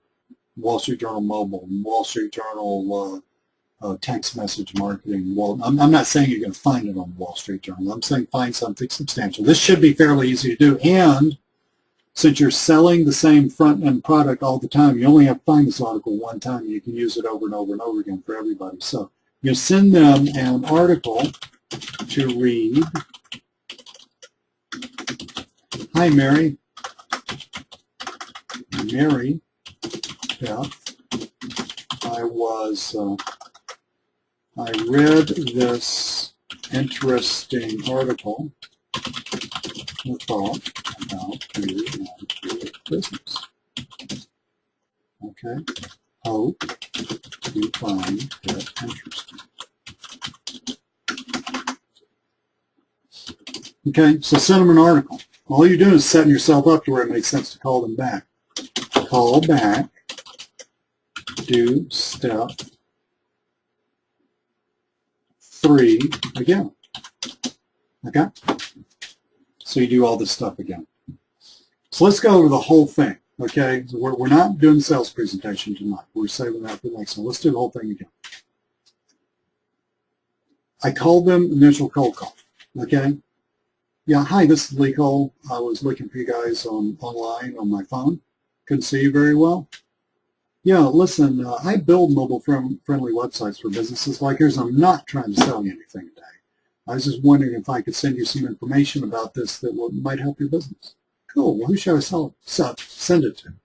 Wall Street Journal mobile, Wall Street Journal text message marketing. Well, I'm not saying you're going to find it on Wall Street Journal. I'm saying find something substantial. This should be fairly easy to do. And since you're selling the same front-end product all the time, you only have to find this article one time. You can use it over and over and over again for everybody. So You send them an article to read. Hi, Mary. Mary Beth. I read this interesting article and thought about you and your business. Okay. Hope you find it interesting. Okay, so send them an article. All you're doing is setting yourself up to where it makes sense to call them back. Call back. Do step 3 again. Okay? So you do all this stuff again. So let's go over the whole thing. Okay? So we're not doing the sales presentation tonight. We're saving that for the next one. Let's do the whole thing again. I called them initial cold call. Okay? Yeah, hi, this is Lee Cole. I was looking for you guys online on my phone. Couldn't see you very well. Yeah, listen, I build mobile-friendly websites for businesses like yours. I'm not trying to sell you anything today. I was just wondering if I could send you some information about this that might help your business. Cool. Well, who should I send it to?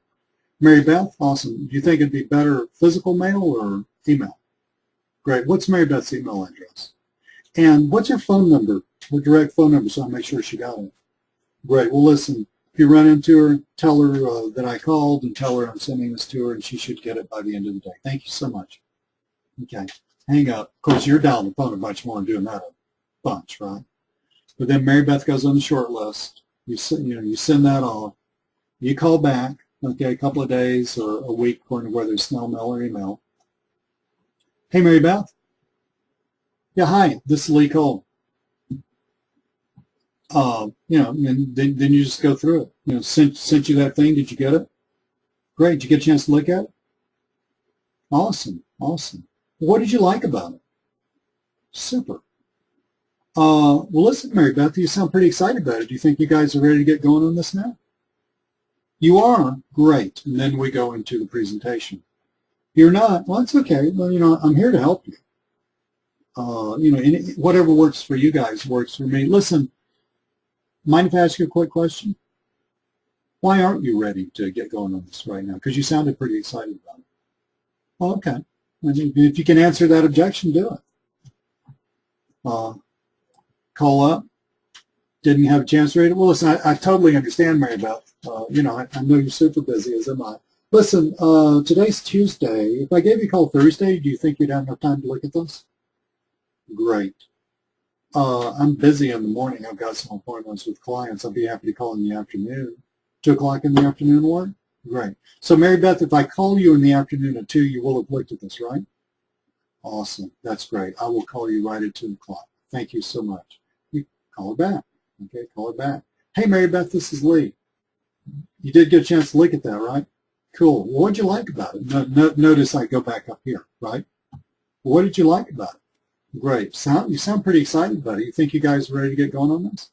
Mary Beth? Awesome. Do you think it'd be better physical mail or email? Great. What's Mary Beth's email address? And what's her phone number? Her direct phone number, so I'll make sure she got it. Great. Well, listen, if you run into her, tell her that I called and tell her I'm sending this to her, and she should get it by the end of the day. Thank you so much. Okay. Hang up. Of course, you're dialing the phone a bunch more and doing that a bunch, right? But then Mary Beth goes on the short list. You send that off. You call back, okay, a couple of days or a week, according to whether it's snail mail or email. Hey, Mary Beth. Yeah, hi. This is Lee Cole. And then you just go through it. Sent you that thing. Did you get it? Great. Did you get a chance to look at it? Awesome. Awesome. What did you like about it? Super. Well, listen, Mary Beth, you sound pretty excited about it. Do you think you guys are ready to get going on this now? You are? Great. And then we go into the presentation. You're not? Well, it's okay. Well, I'm here to help you. Whatever works for you guys works for me. Listen, mind if I ask you a quick question? Why aren't you ready to get going on this right now? Because you sounded pretty excited about it. Well, okay. If you can answer that objection, do it. Call up. Didn't have a chance to read it. Well, listen, I totally understand, Mary Beth. I know you're super busy, as am I. Listen, today's Tuesday. If I gave you a call Thursday, do you think you'd have enough time to look at this? Great. I'm busy in the morning. I've got some appointments with clients. I'll be happy to call in the afternoon. 2 o'clock in the afternoon work? Great. So, Mary Beth, if I call you in the afternoon at 2, you will have looked at this, right? Awesome. That's great. I will call you right at 2 o'clock. Thank you so much. You call her back. Okay, call her back. Hey, Mary Beth, this is Lee. You did get a chance to look at that, right? Cool. Well, what did you like about it? Notice I go back up here, right? What did you like about it? Great. You sound pretty excited about it. You think you guys are ready to get going on this?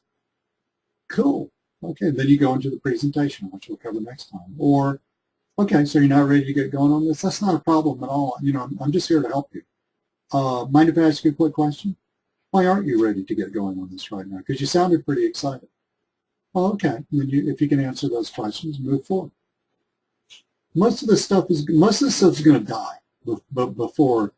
Cool. Okay, then you go into the presentation, which we'll cover next time. Or, okay, so you're not ready to get going on this? That's not a problem at all. I'm just here to help you. Mind if I ask you a quick question? Why aren't you ready to get going on this right now? Because you sounded pretty excited. Oh, okay. Then if you can answer those questions, move forward. Most of this stuff is going to die before.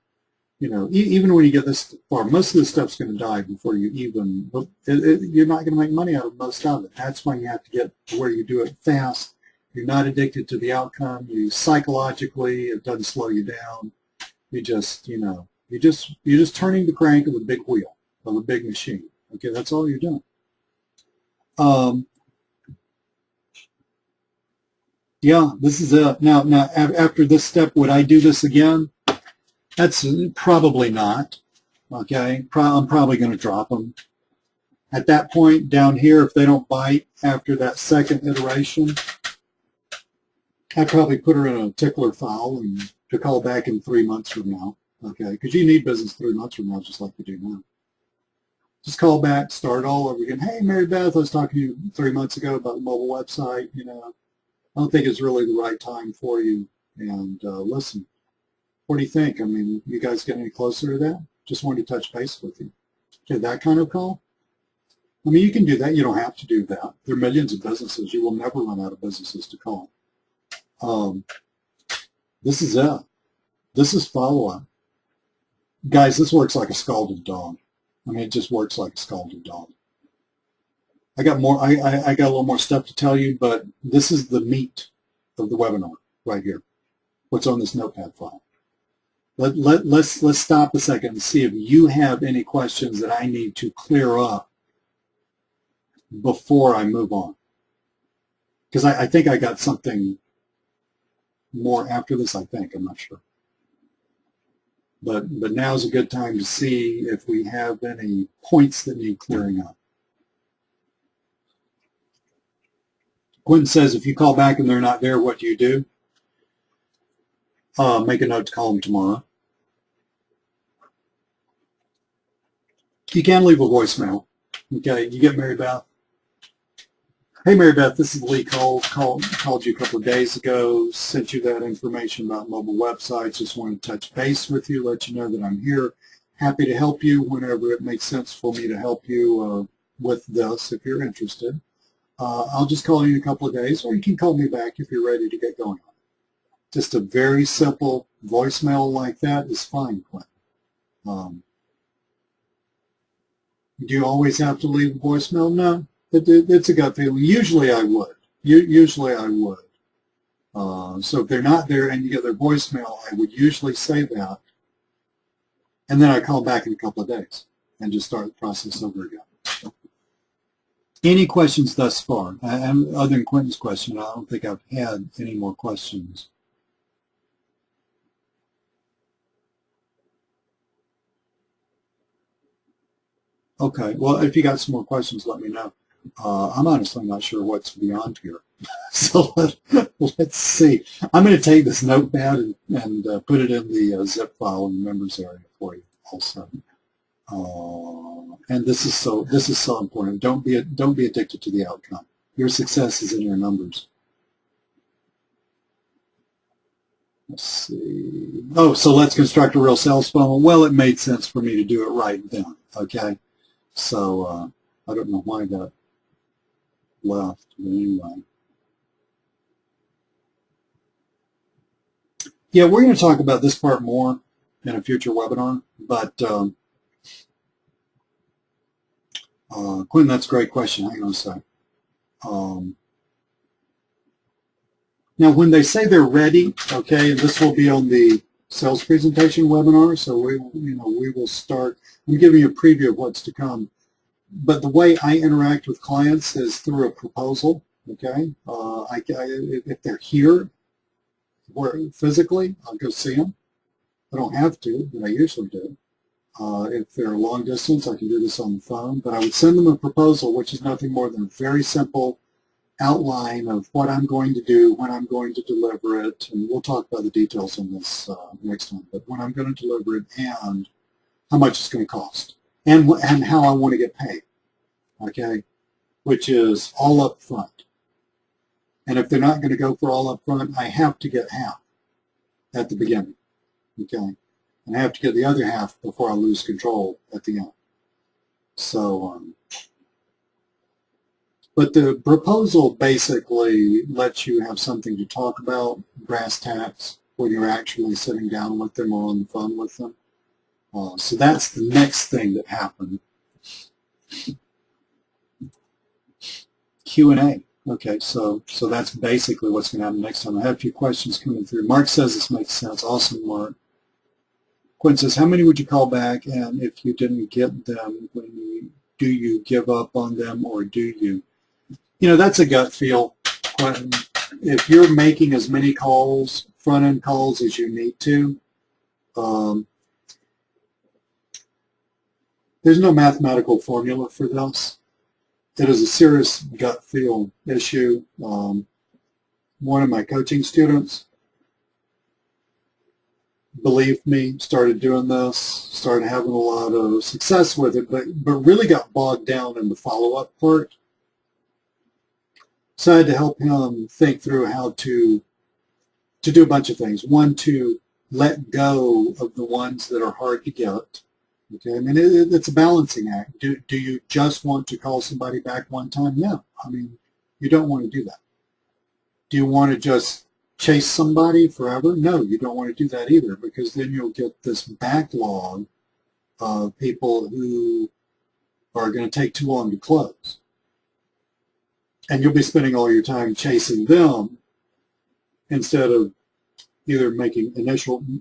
Even when you get this far, most of this stuff's going to die before you even, you're not going to make money out of most of it. That's why you have to get to where you do it fast. You're not addicted to the outcome. You psychologically, it doesn't slow you down. You're just turning the crank of a big wheel, of a big machine. Okay, that's all you're doing. Yeah, this is it. Now, after this step, would I do this again? That's probably not, okay? I'm probably going to drop them. At that point down here, if they don't bite after that second iteration, I'd probably put her in a tickler file and to call back in 3 months from now, okay? Because you need business 3 months from now, just like you do now. Just call back, start all over again. Hey, Mary Beth, I was talking to you 3 months ago about the mobile website. I don't think it's really the right time for you. And listen. What do you think? I mean, you guys get any closer to that? Just wanted to touch base with you. Okay, that kind of call. I mean, you can do that. You don't have to do that. There are millions of businesses. You will never run out of businesses to call. This is it. This is follow-up. Guys, this works like a scalded dog. I mean, it just works like a scalded dog. I got more. I got a little more stuff to tell you, but this is the meat of the webinar right here. What's on this notepad file? Let's stop a second and see if you have any questions that I need to clear up before I move on. Because I think I got something more after this, I think. I'm not sure. But now's a good time to see if we have any points that need clearing up. Quentin says, if you call back and they're not there, what do you do? Make a note to call them tomorrow. You can leave a voicemail. Okay, you get Mary Beth. Hey, Mary Beth, this is Lee Cole. Called you a couple of days ago, sent you that information about mobile websites. Just wanted to touch base with you, let you know that I'm here. Happy to help you whenever it makes sense for me to help you with this if you're interested. I'll just call you in a couple of days, or you can call me back if you're ready to get going on it. Just a very simple voicemail like that is fine, Quentin. Do you always have to leave a voicemail? No. It's a gut feeling. Usually I would. Usually I would. So if they're not there and you get their voicemail, I would usually say that. And then I call back in a couple of days and just start the process over again. Any questions thus far? Other than Quentin's question, I don't think I've had any more questions. Okay. Well, if you got some more questions, let me know. I'm honestly not sure what's beyond here. So let's see. I'm going to take this notepad and put it in the zip file in the members area for you also. And this is so important. Don't be addicted to the outcome. Your success is in your numbers. Let's see. Oh, so let's construct a real sales funnel. Well, it made sense for me to do it right then. Okay. So I don't know why that left, but anyway. Yeah, we're going to talk about this part more in a future webinar, but Quinn, that's a great question. Hang on a sec. Now, when they say they're ready, okay, and this will be on the sales presentation webinar, so we will start. I'm giving you a preview of what's to come. But the way I interact with clients is through a proposal, okay? If they're here physically, I'll go see them. I don't have to, but I usually do. If they're a long distance, I can do this on the phone. But I would send them a proposal, which is nothing more than a very simple outline of what I'm going to do, when I'm going to deliver it, and we'll talk about the details on this next time, but when I'm going to deliver it and how much it's going to cost. And how I want to get paid, okay, which is all up front. And if they're not going to go for all up front, I have to get half at the beginning, okay, and I have to get the other half before I lose control at the end. So, but the proposal basically lets you have something to talk about, brass tacks, when you're actually sitting down with them or on the phone with them. So that's the next thing that happened. Q&A. Okay, so that's basically what's going to happen next time. I have a few questions coming through. Mark says this makes sense. Awesome, Mark. Quinn says, how many would you call back, and if you didn't get them, do you give up on them, or do you? You know, that's a gut feel, Quentin. If you're making as many calls, front-end calls, as you need to, there's no mathematical formula for this. It is a serious gut feel issue. One of my coaching students, believed me, started doing this, started having a lot of success with it, but really got bogged down in the follow-up part. So I had to help him think through how to do a bunch of things. One, to let go of the ones that are hard to get, Okay, I mean, it's a balancing act. Do you just want to call somebody back one time? No. I mean, you don't want to do that. Do you want to just chase somebody forever? No, you don't want to do that either, because then you'll get this backlog of people who are going to take too long to close. And you'll be spending all your time chasing them instead of either making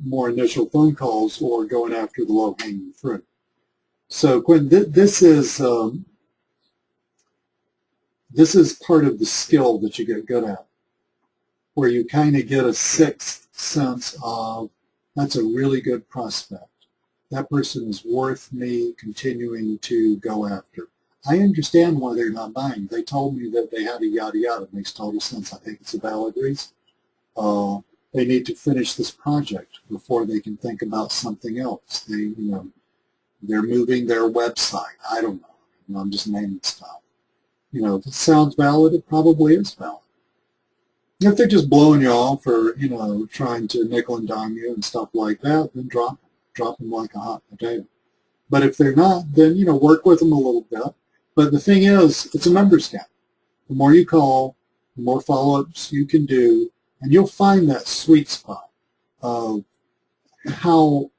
more initial phone calls or going after the low-hanging fruit. So, Quentin, this is part of the skill that you get good at, where you kind of get a sixth sense of, that's a really good prospect. That person is worth me continuing to go after. I understand why they're not buying. They told me that they had a yada yada. It makes total sense. I think it's a valid reason. They need to finish this project before they can think about something else. They're moving their website. I don't know. I'm just naming stuff. If it sounds valid, it probably is valid. If they're just blowing you off or, trying to nickel and dime you and stuff like that, then drop them like a hot potato. But if they're not, then, work with them a little bit. But the thing is, it's a numbers game. The more you call, the more follow-ups you can do, and you'll find that sweet spot of how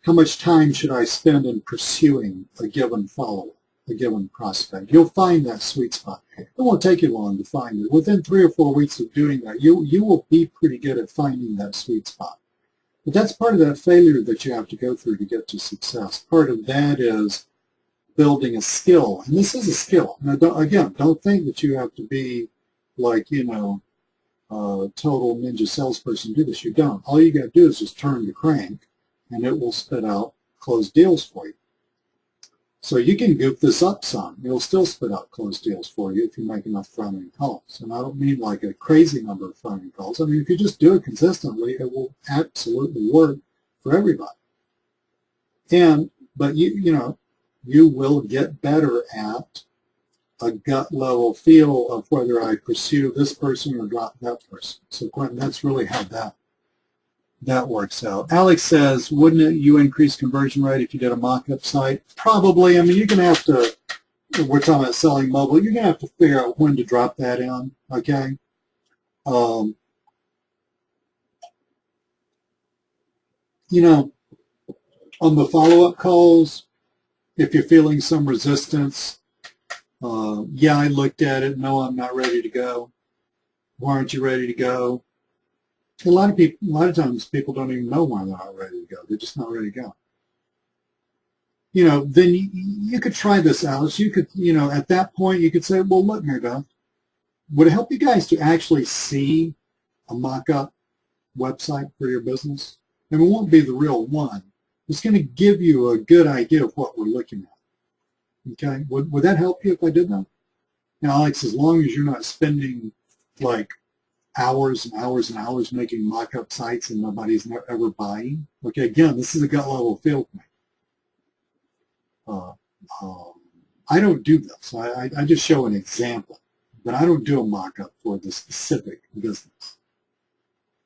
much time should I spend in pursuing a given follow-up, a given prospect. You'll find that sweet spot. It won't take you long to find it. Within 3 or 4 weeks of doing that, you will be pretty good at finding that sweet spot. But that's part of that failure that you have to go through to get to success. Part of that is building a skill, and this is a skill. Now, don't think that you have to be like, total ninja salesperson to do this. You don't. All you got to do is just turn the crank, and it will spit out closed deals for you. So you can goof this up some. It'll still spit out closed deals for you if you make enough front-end calls. And I don't mean like a crazy number of front-end calls. I mean, if you just do it consistently, it will absolutely work for everybody. But you will get better at a gut level feel of whether I pursue this person or drop that person. So Quentin, that's really how that works out. Alex says, wouldn't you increase conversion rate if you did a mock-up site? Probably. I mean, you're going to have to, we're talking about selling mobile, you're going to have to figure out when to drop that in, okay? On the follow-up calls, if you're feeling some resistance, yeah, I looked at it. No, I'm not ready to go. Why aren't you ready to go? A lot of times people don't even know why they're not ready to go. They're just not ready to go. Then you could try this, Alice. You could, at that point, you could say, well, look, Mary Beth, would it help you guys to actually see a mock-up website for your business? And it won't be the real one. It's going to give you a good idea of what we're looking at. Okay? Would that help you if I did that? Now, Alex, as long as you're not spending like hours and hours and hours making mock-up sites and nobody's ever buying. Okay, again, this is a gut level feel for me. I don't do this. I just show an example, but I don't do a mock-up for the specific business.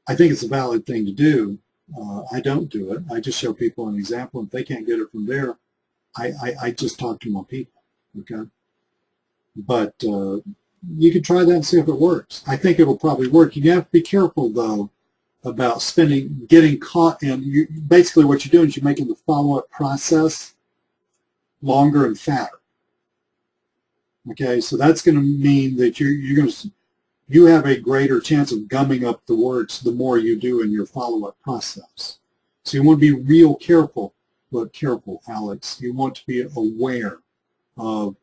I think it's a valid thing to do. I don't do it. I just show people an example. If they can't get it from there, I just talk to more people, okay? But you can try that and see if it works. I think it'll probably work. You have to be careful, though, about getting caught in, basically what you're doing is you're making the follow-up process longer and fatter. Okay, so that's going to mean that you have a greater chance of gumming up the words the more you do in your follow-up process. So you want to be real careful. But careful, Alex. You want to be aware of,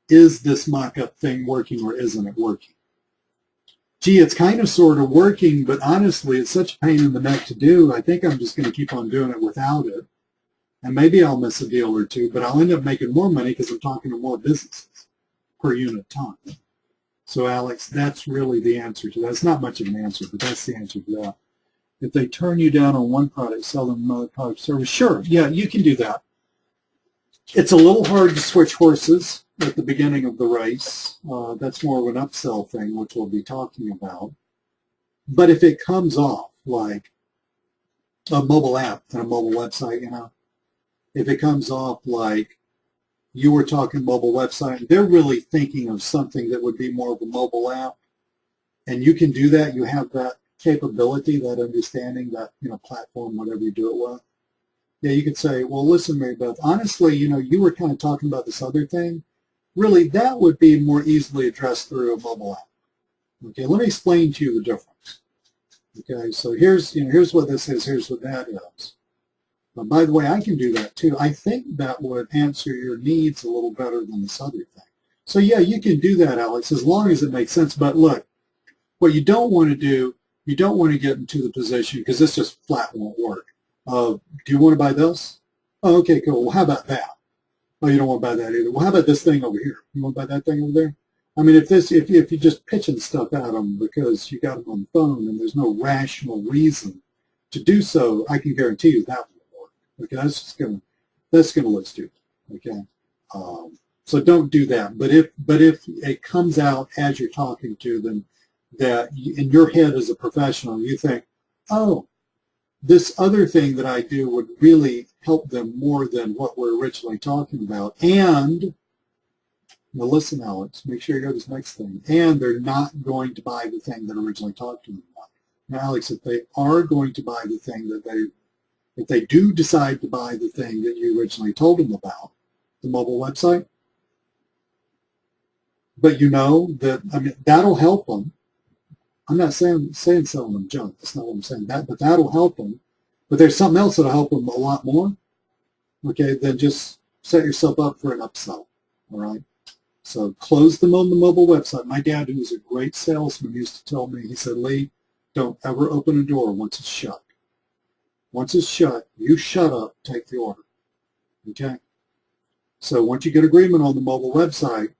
is this mock-up thing working or isn't it working? Gee, it's kind of sort of working, but honestly, it's such a pain in the neck to do. I think I'm just going to keep on doing it without it. And maybe I'll miss a deal or two, but I'll end up making more money because I'm talking to more businesses per unit time. So, Alex, that's really the answer to that. It's not much of an answer, but that's the answer to that. If they turn you down on one product, sell them another product service, sure, yeah, you can do that. It's a little hard to switch horses at the beginning of the race. That's more of an upsell thing, which we'll be talking about. But if it comes off like a mobile app and a mobile website, if it comes off like you were talking mobile website, they're really thinking of something that would be more of a mobile app, and you can do that. You have that capability, that understanding, that platform, whatever you do it with. Yeah, you could say, well, listen, Mary Beth, honestly, you were kind of talking about this other thing. Really, that would be more easily addressed through a mobile app. Okay, let me explain to you the difference. Okay, so here's what this is, here's what that is. But by the way, I can do that too. I think that would answer your needs a little better than this other thing. So yeah, you can do that, Alex, as long as it makes sense. But look, what you don't want to do, you don't want to get into the position, because this just flat won't work. Do you want to buy this? Oh, okay, cool. Well, how about that? Oh, you don't want to buy that either. Well, how about this thing over here? You want to buy that thing over there? I mean, if you're just pitching stuff at them because you got them on the phone and there's no rational reason to do so, I can guarantee you that won't work. Okay, that's gonna look stupid. Okay, so don't do that. But if it comes out as you're talking to them, that in your head as a professional, you think, oh, this other thing that I do would really help them more than what we're originally talking about. And, now listen, Alex, make sure you hear this next thing. And they're not going to buy the thing that I originally talked to them about. Now, Alex, if they are going to buy the thing if they do decide to buy the thing that you originally told them about, the mobile website, but that, I mean, that'll help them. I'm not saying selling them junk. That's not what I'm saying. But that'll help them. But there's something else that'll help them a lot more. Okay, then just set yourself up for an upsell. All right. So close them on the mobile website. My dad, who was a great salesman, used to tell me, he said, Lee, don't ever open a door once it's shut. Once it's shut, you shut up, take the order. Okay. So once you get agreement on the mobile website,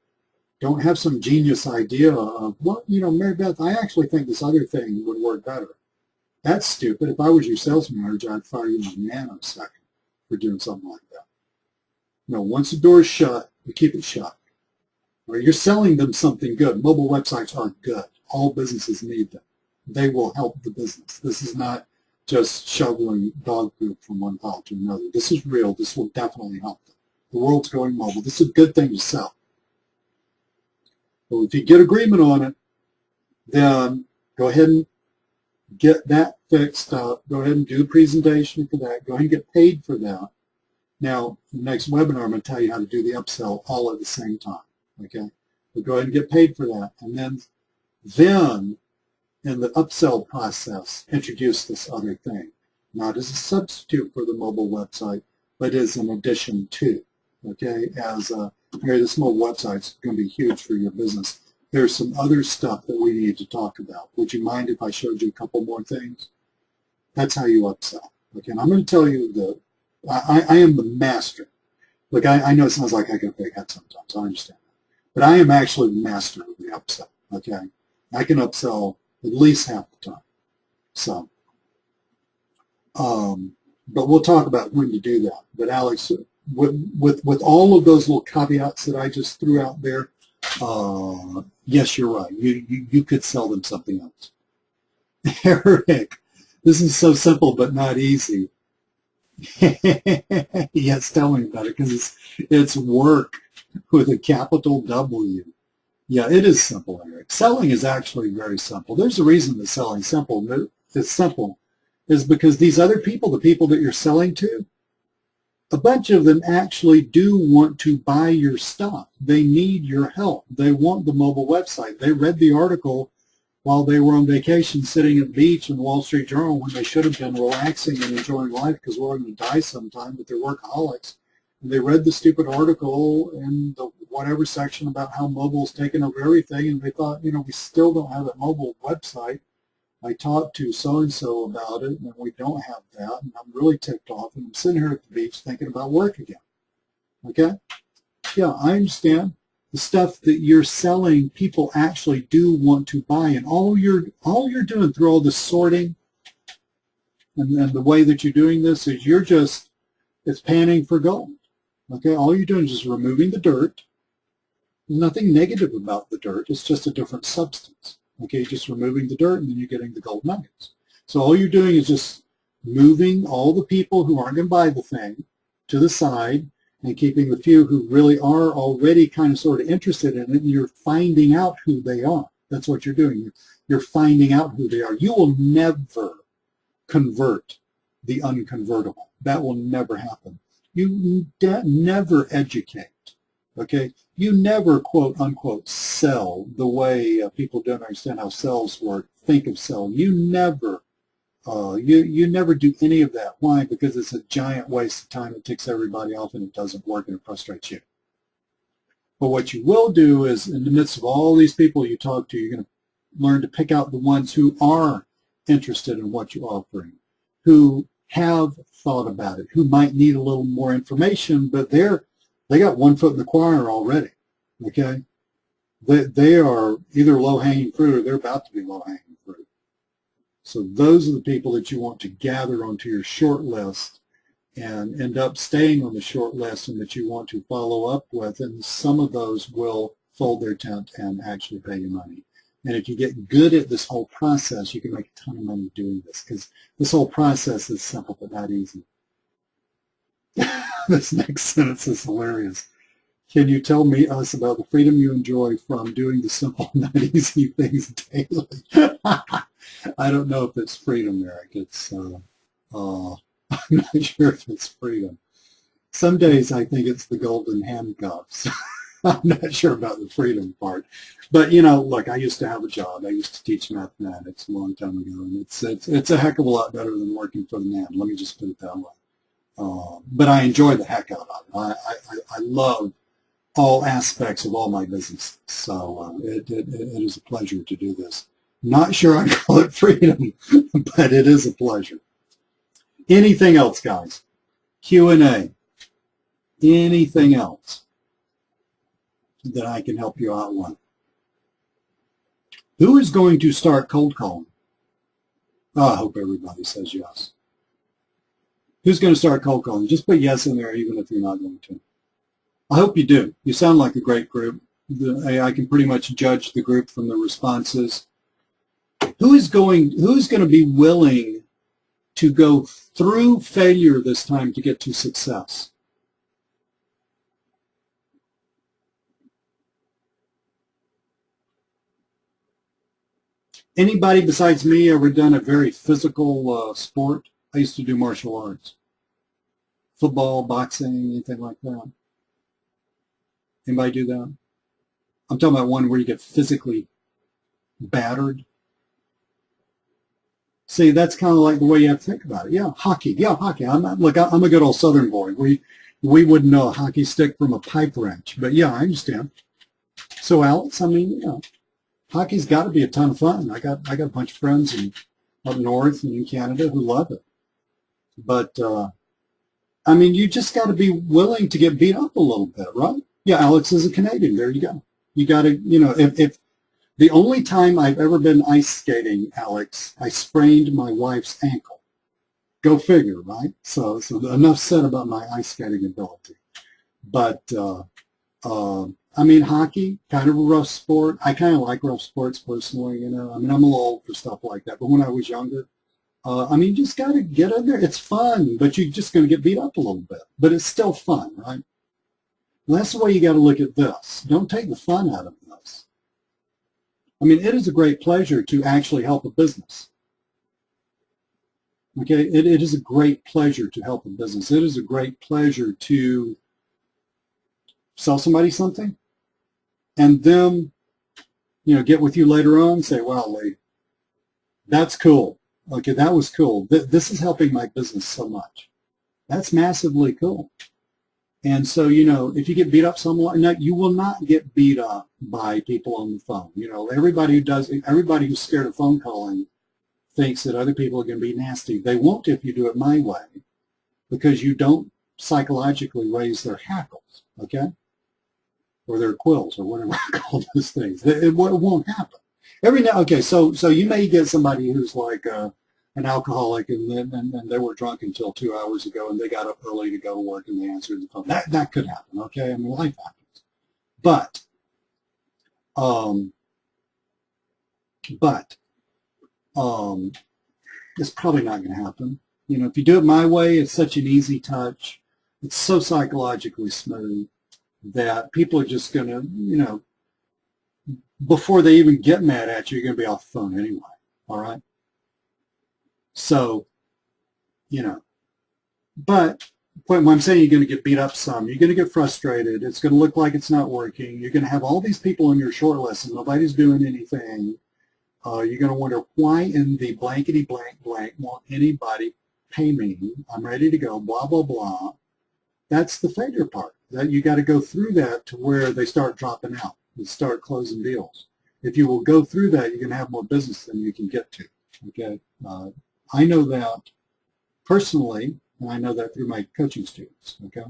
don't have some genius idea of, well, Mary Beth, I actually think this other thing would work better. That's stupid. If I was your sales manager, I'd fire you in a nanosecond for doing something like that. No, once the door is shut, you keep it shut. Or you're selling them something good. Mobile websites are good. All businesses need them. They will help the business. This is not just shoveling dog poop from one pile to another. This is real. This will definitely help them. The world's going mobile. This is a good thing to sell. Well, if you get agreement on it, then go ahead and get that fixed up. Go ahead and do a presentation for that. Go ahead and get paid for that. Now, the next webinar, I'm going to tell you how to do the upsell all at the same time. Okay? But go ahead and get paid for that. And then in the upsell process, introduce this other thing. Not as a substitute for the mobile website, but as an addition to. Okay? Here, this mobile website's going to be huge for your business. There's some other stuff that we need to talk about. Would you mind if I showed you a couple more things? That's how you upsell. Okay, and I'm going to tell you I am the master. Look, I know it sounds like I get a big head sometimes. I understand that. But I am actually the master of the upsell. Okay, I can upsell at least half the time. So, but we'll talk about when to do that. But Alex, with all of those little caveats that I just threw out there, yes, you're right. You could sell them something else. Eric, this is so simple but not easy. Yes, tell me about it, because it's work with a capital W. Yeah, it is simple, Eric. Selling is actually very simple. There's a reason that selling is simple is because these other people, the people that you're selling to, a bunch of them actually do want to buy your stuff. They need your help. They want the mobile website. They read the article while they were on vacation sitting at the beach in the Wall Street Journal when they should have been relaxing and enjoying life because we're going to die sometime, but they're workaholics. And they read the stupid article in the whatever section about how mobile's taken over everything, and they thought, we still don't have a mobile website. I talked to so-and-so about it, and we don't have that, and I'm really ticked off, and I'm sitting here at the beach thinking about work again. Okay? Yeah, I understand. The stuff that you're selling, people actually do want to buy, and all you're doing through all the sorting and the way that you're doing this is it's panning for gold. Okay? All you're doing is just removing the dirt. There's nothing negative about the dirt. It's just a different substance. Okay, just removing the dirt, and then you're getting the gold nuggets. So all you're doing is just moving all the people who aren't going to buy the thing to the side and keeping the few who really are already kind of sort of interested in it, and you're finding out who they are. That's what you're doing. You're finding out who they are. You will never convert the unconvertible. That will never happen. You never educate, okay? You never, quote, unquote, sell the way people don't understand how sales work, think of selling. You never you never do any of that. Why? Because it's a giant waste of time. It ticks everybody off and it doesn't work and it frustrates you. But what you will do is, in the midst of all these people you talk to, you're going to learn to pick out the ones who are interested in what you're offering, who have thought about it, who might need a little more information, but they got one foot in the choir already, okay? They are either low-hanging fruit or they're about to be low-hanging fruit. So those are the people that you want to gather onto your short list and end up staying on the short list and that you want to follow up with, and some of those will fold their tent and actually pay you money. And if you get good at this whole process, you can make a ton of money doing this, because this whole process is simple but not easy. This next sentence is hilarious. Can you tell us about the freedom you enjoy from doing the simple, not easy things daily? I don't know if it's freedom, Eric. It's I'm not sure if it's freedom. Some days I think it's the golden handcuffs. I'm not sure about the freedom part. But, you know, look, I used to have a job. I used to teach mathematics a long time ago, and it's a heck of a lot better than working for the man. Let me just put it that way. But I enjoy the heck out of it. I love all aspects of all my business. So it is a pleasure to do this. Not sure I call it freedom, but it is a pleasure. Anything else, guys? Q&A. Anything else that I can help you out with? Who is going to start cold calling? Oh, I hope everybody says yes. Who's going to start cold calling? Just put yes in there even if you're not going to. I hope you do. You sound like a great group. I can pretty much judge the group from the responses. Who's going to be willing to go through failure this time to get to success? Anybody besides me ever done a very physical sport? I used to do martial arts. Football, boxing, anything like that. Anybody do that? I'm talking about one where you get physically battered. See, that's kind of like the way you have to think about it. Yeah, hockey. Yeah, hockey. Look, I'm a good old Southern boy. We wouldn't know a hockey stick from a pipe wrench. But yeah, I understand. So Alex, I mean, you know, hockey's got to be a ton of fun. I got a bunch of friends up north and in Canada who love it. But I mean, you just got to be willing to get beat up a little bit, right? Yeah, Alex is a Canadian. There you go. You got to, you know, if the only time I've ever been ice skating, Alex, I sprained my wife's ankle. Go figure, right? So enough said about my ice skating ability. But I mean, hockey, kind of a rough sport. I kind of like rough sports personally, you know. I mean, I'm a little old for stuff like that. But when I was younger, I mean, you just got to get in there. It's fun, but you're just going to get beat up a little bit. But it's still fun, right? Well, that's the way you got to look at this. Don't take the fun out of this. I mean, it is a great pleasure to actually help a business. Okay, it is a great pleasure to help a business. It is a great pleasure to sell somebody something and them, you know, get with you later on and say, wow, Lee, that's cool. Okay, that was cool. This is helping my business so much. That's massively cool. And so, you know, if you get beat up somewhat, no, you will not get beat up by people on the phone. You know, everybody who's scared of phone calling thinks that other people are going to be nasty. They won't if you do it my way, because you don't psychologically raise their hackles, okay? Or their quills, or whatever I call those things. It won't happen. Okay, so you may get somebody who's like an alcoholic, and they were drunk until 2 hours ago, and they got up early to go to work, and they answered the phone. That could happen, okay? I mean, life happens. But it's probably not going to happen. You know, if you do it my way, it's such an easy touch. It's so psychologically smooth that people are just going to, you know, before they even get mad at you, you're going to be off the phone anyway. All right. So, you know, but when I'm saying you're going to get beat up some, you're going to get frustrated. It's going to look like it's not working. You're going to have all these people in your short list and nobody's doing anything. You're going to wonder why in the blankety blank blank won't anybody pay me? I'm ready to go, blah, blah, blah. That's the failure part. That you got to go through that to where they start dropping out and start closing deals. If you will go through that, you're going to have more business than you can get to. Okay, I know that personally, and I know that through my coaching students. Okay,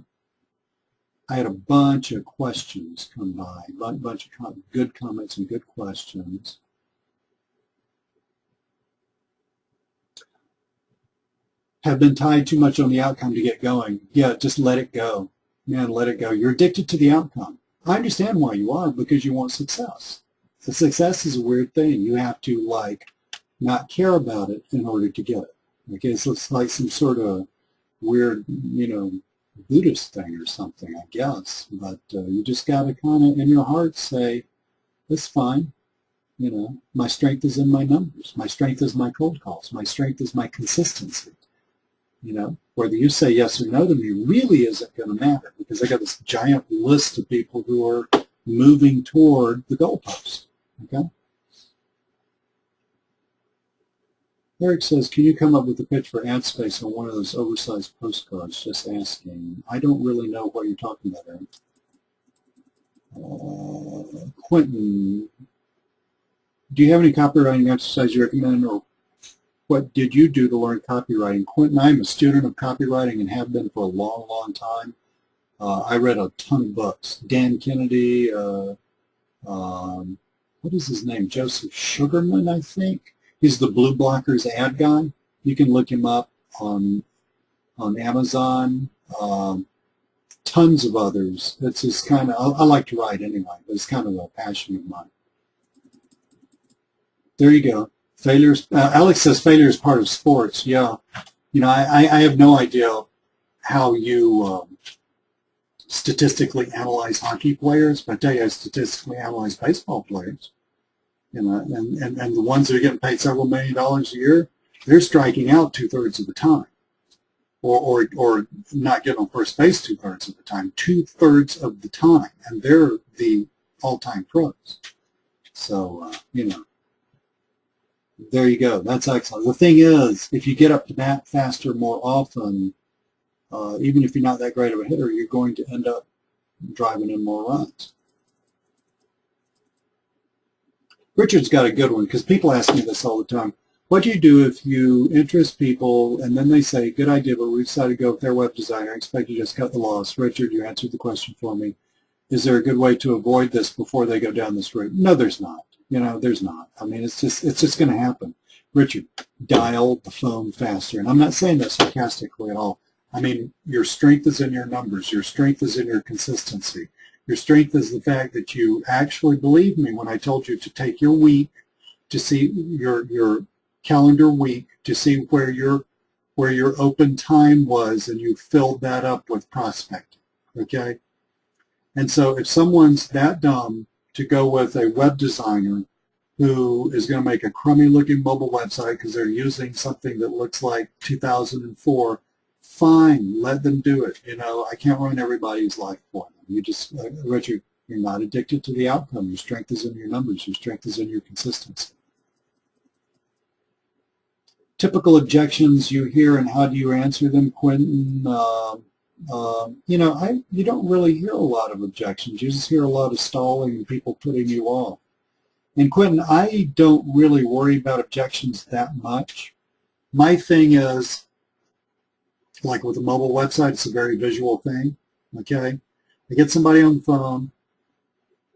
I had a bunch of questions come by, a bunch of good comments and good questions. Have been tied too much on the outcome to get going. Yeah, just let it go. Man, let it go. You're addicted to the outcome. I understand why you are, because you want success. The success is a weird thing. You have to, like, not care about it in order to get it. Okay, so it's like some sort of weird, you know, Buddhist thing or something, I guess. But you just got to kind of, in your heart, say, it's fine. You know, my strength is in my numbers. My strength is my cold calls. My strength is my consistency. You know, whether you say yes or no to me really isn't going to matter, because I got this giant list of people who are moving toward the goalpost. Okay. Eric says, can you come up with a pitch for ad space on one of those oversized postcards? Just asking. I don't really know what you're talking about, Eric. Quentin, do you have any copywriting exercise you recommend, or what did you do to learn copywriting? Quentin, I'm a student of copywriting and have been for a long, long time. I read a ton of books. Dan Kennedy, what is his name? Joseph Sugarman, I think. He's the Blue Blockers ad guy. You can look him up on Amazon. Tons of others. It's just kind of, I like to write anyway, but it's kind of a passion of mine. There you go. Failures. Alex says failure is part of sports. Yeah. You know, I have no idea how you statistically analyze hockey players, but I tell you, I statistically analyze baseball players. You know, and the ones that are getting paid several $1 million a year, they're striking out 2/3 of the time, or not getting on first base 2/3 of the time, 2/3 of the time, and they're the all-time pros. So you know, there you go. That's excellent. The thing is, if you get up to bat faster more often, even if you're not that great of a hitter, you're going to end up driving in more runs. Richard's got a good one, because people ask me this all the time. What do you do if you interest people and then they say, good idea, but we decided to go with their web designer. I expect you just cut the loss. Richard, you answered the question for me. Is there a good way to avoid this before they go down this route? No, there's not. You know, there's not. I mean, it's just going to happen. Richard, dial the phone faster. And I'm not saying that sarcastically at all. I mean, your strength is in your numbers. Your strength is in your consistency. Your strength is the fact that you actually believed me when I told you to take your week, to see your calendar week, to see where your open time was, and you filled that up with prospecting. Okay? And so if someone's that dumb to go with a web designer who is going to make a crummy looking mobile website because they're using something that looks like 2004, fine, let them do it. You know, I can't ruin everybody's life for them. You just, Richard, you're not addicted to the outcome. Your strength is in your numbers. Your strength is in your consistency. Typical objections you hear, and how do you answer them, Quentin? You know, you don't really hear a lot of objections. You just hear a lot of stalling and people putting you off. And Quentin, I don't really worry about objections that much. My thing is, like with a mobile website, it's a very visual thing, okay? I get somebody on the phone.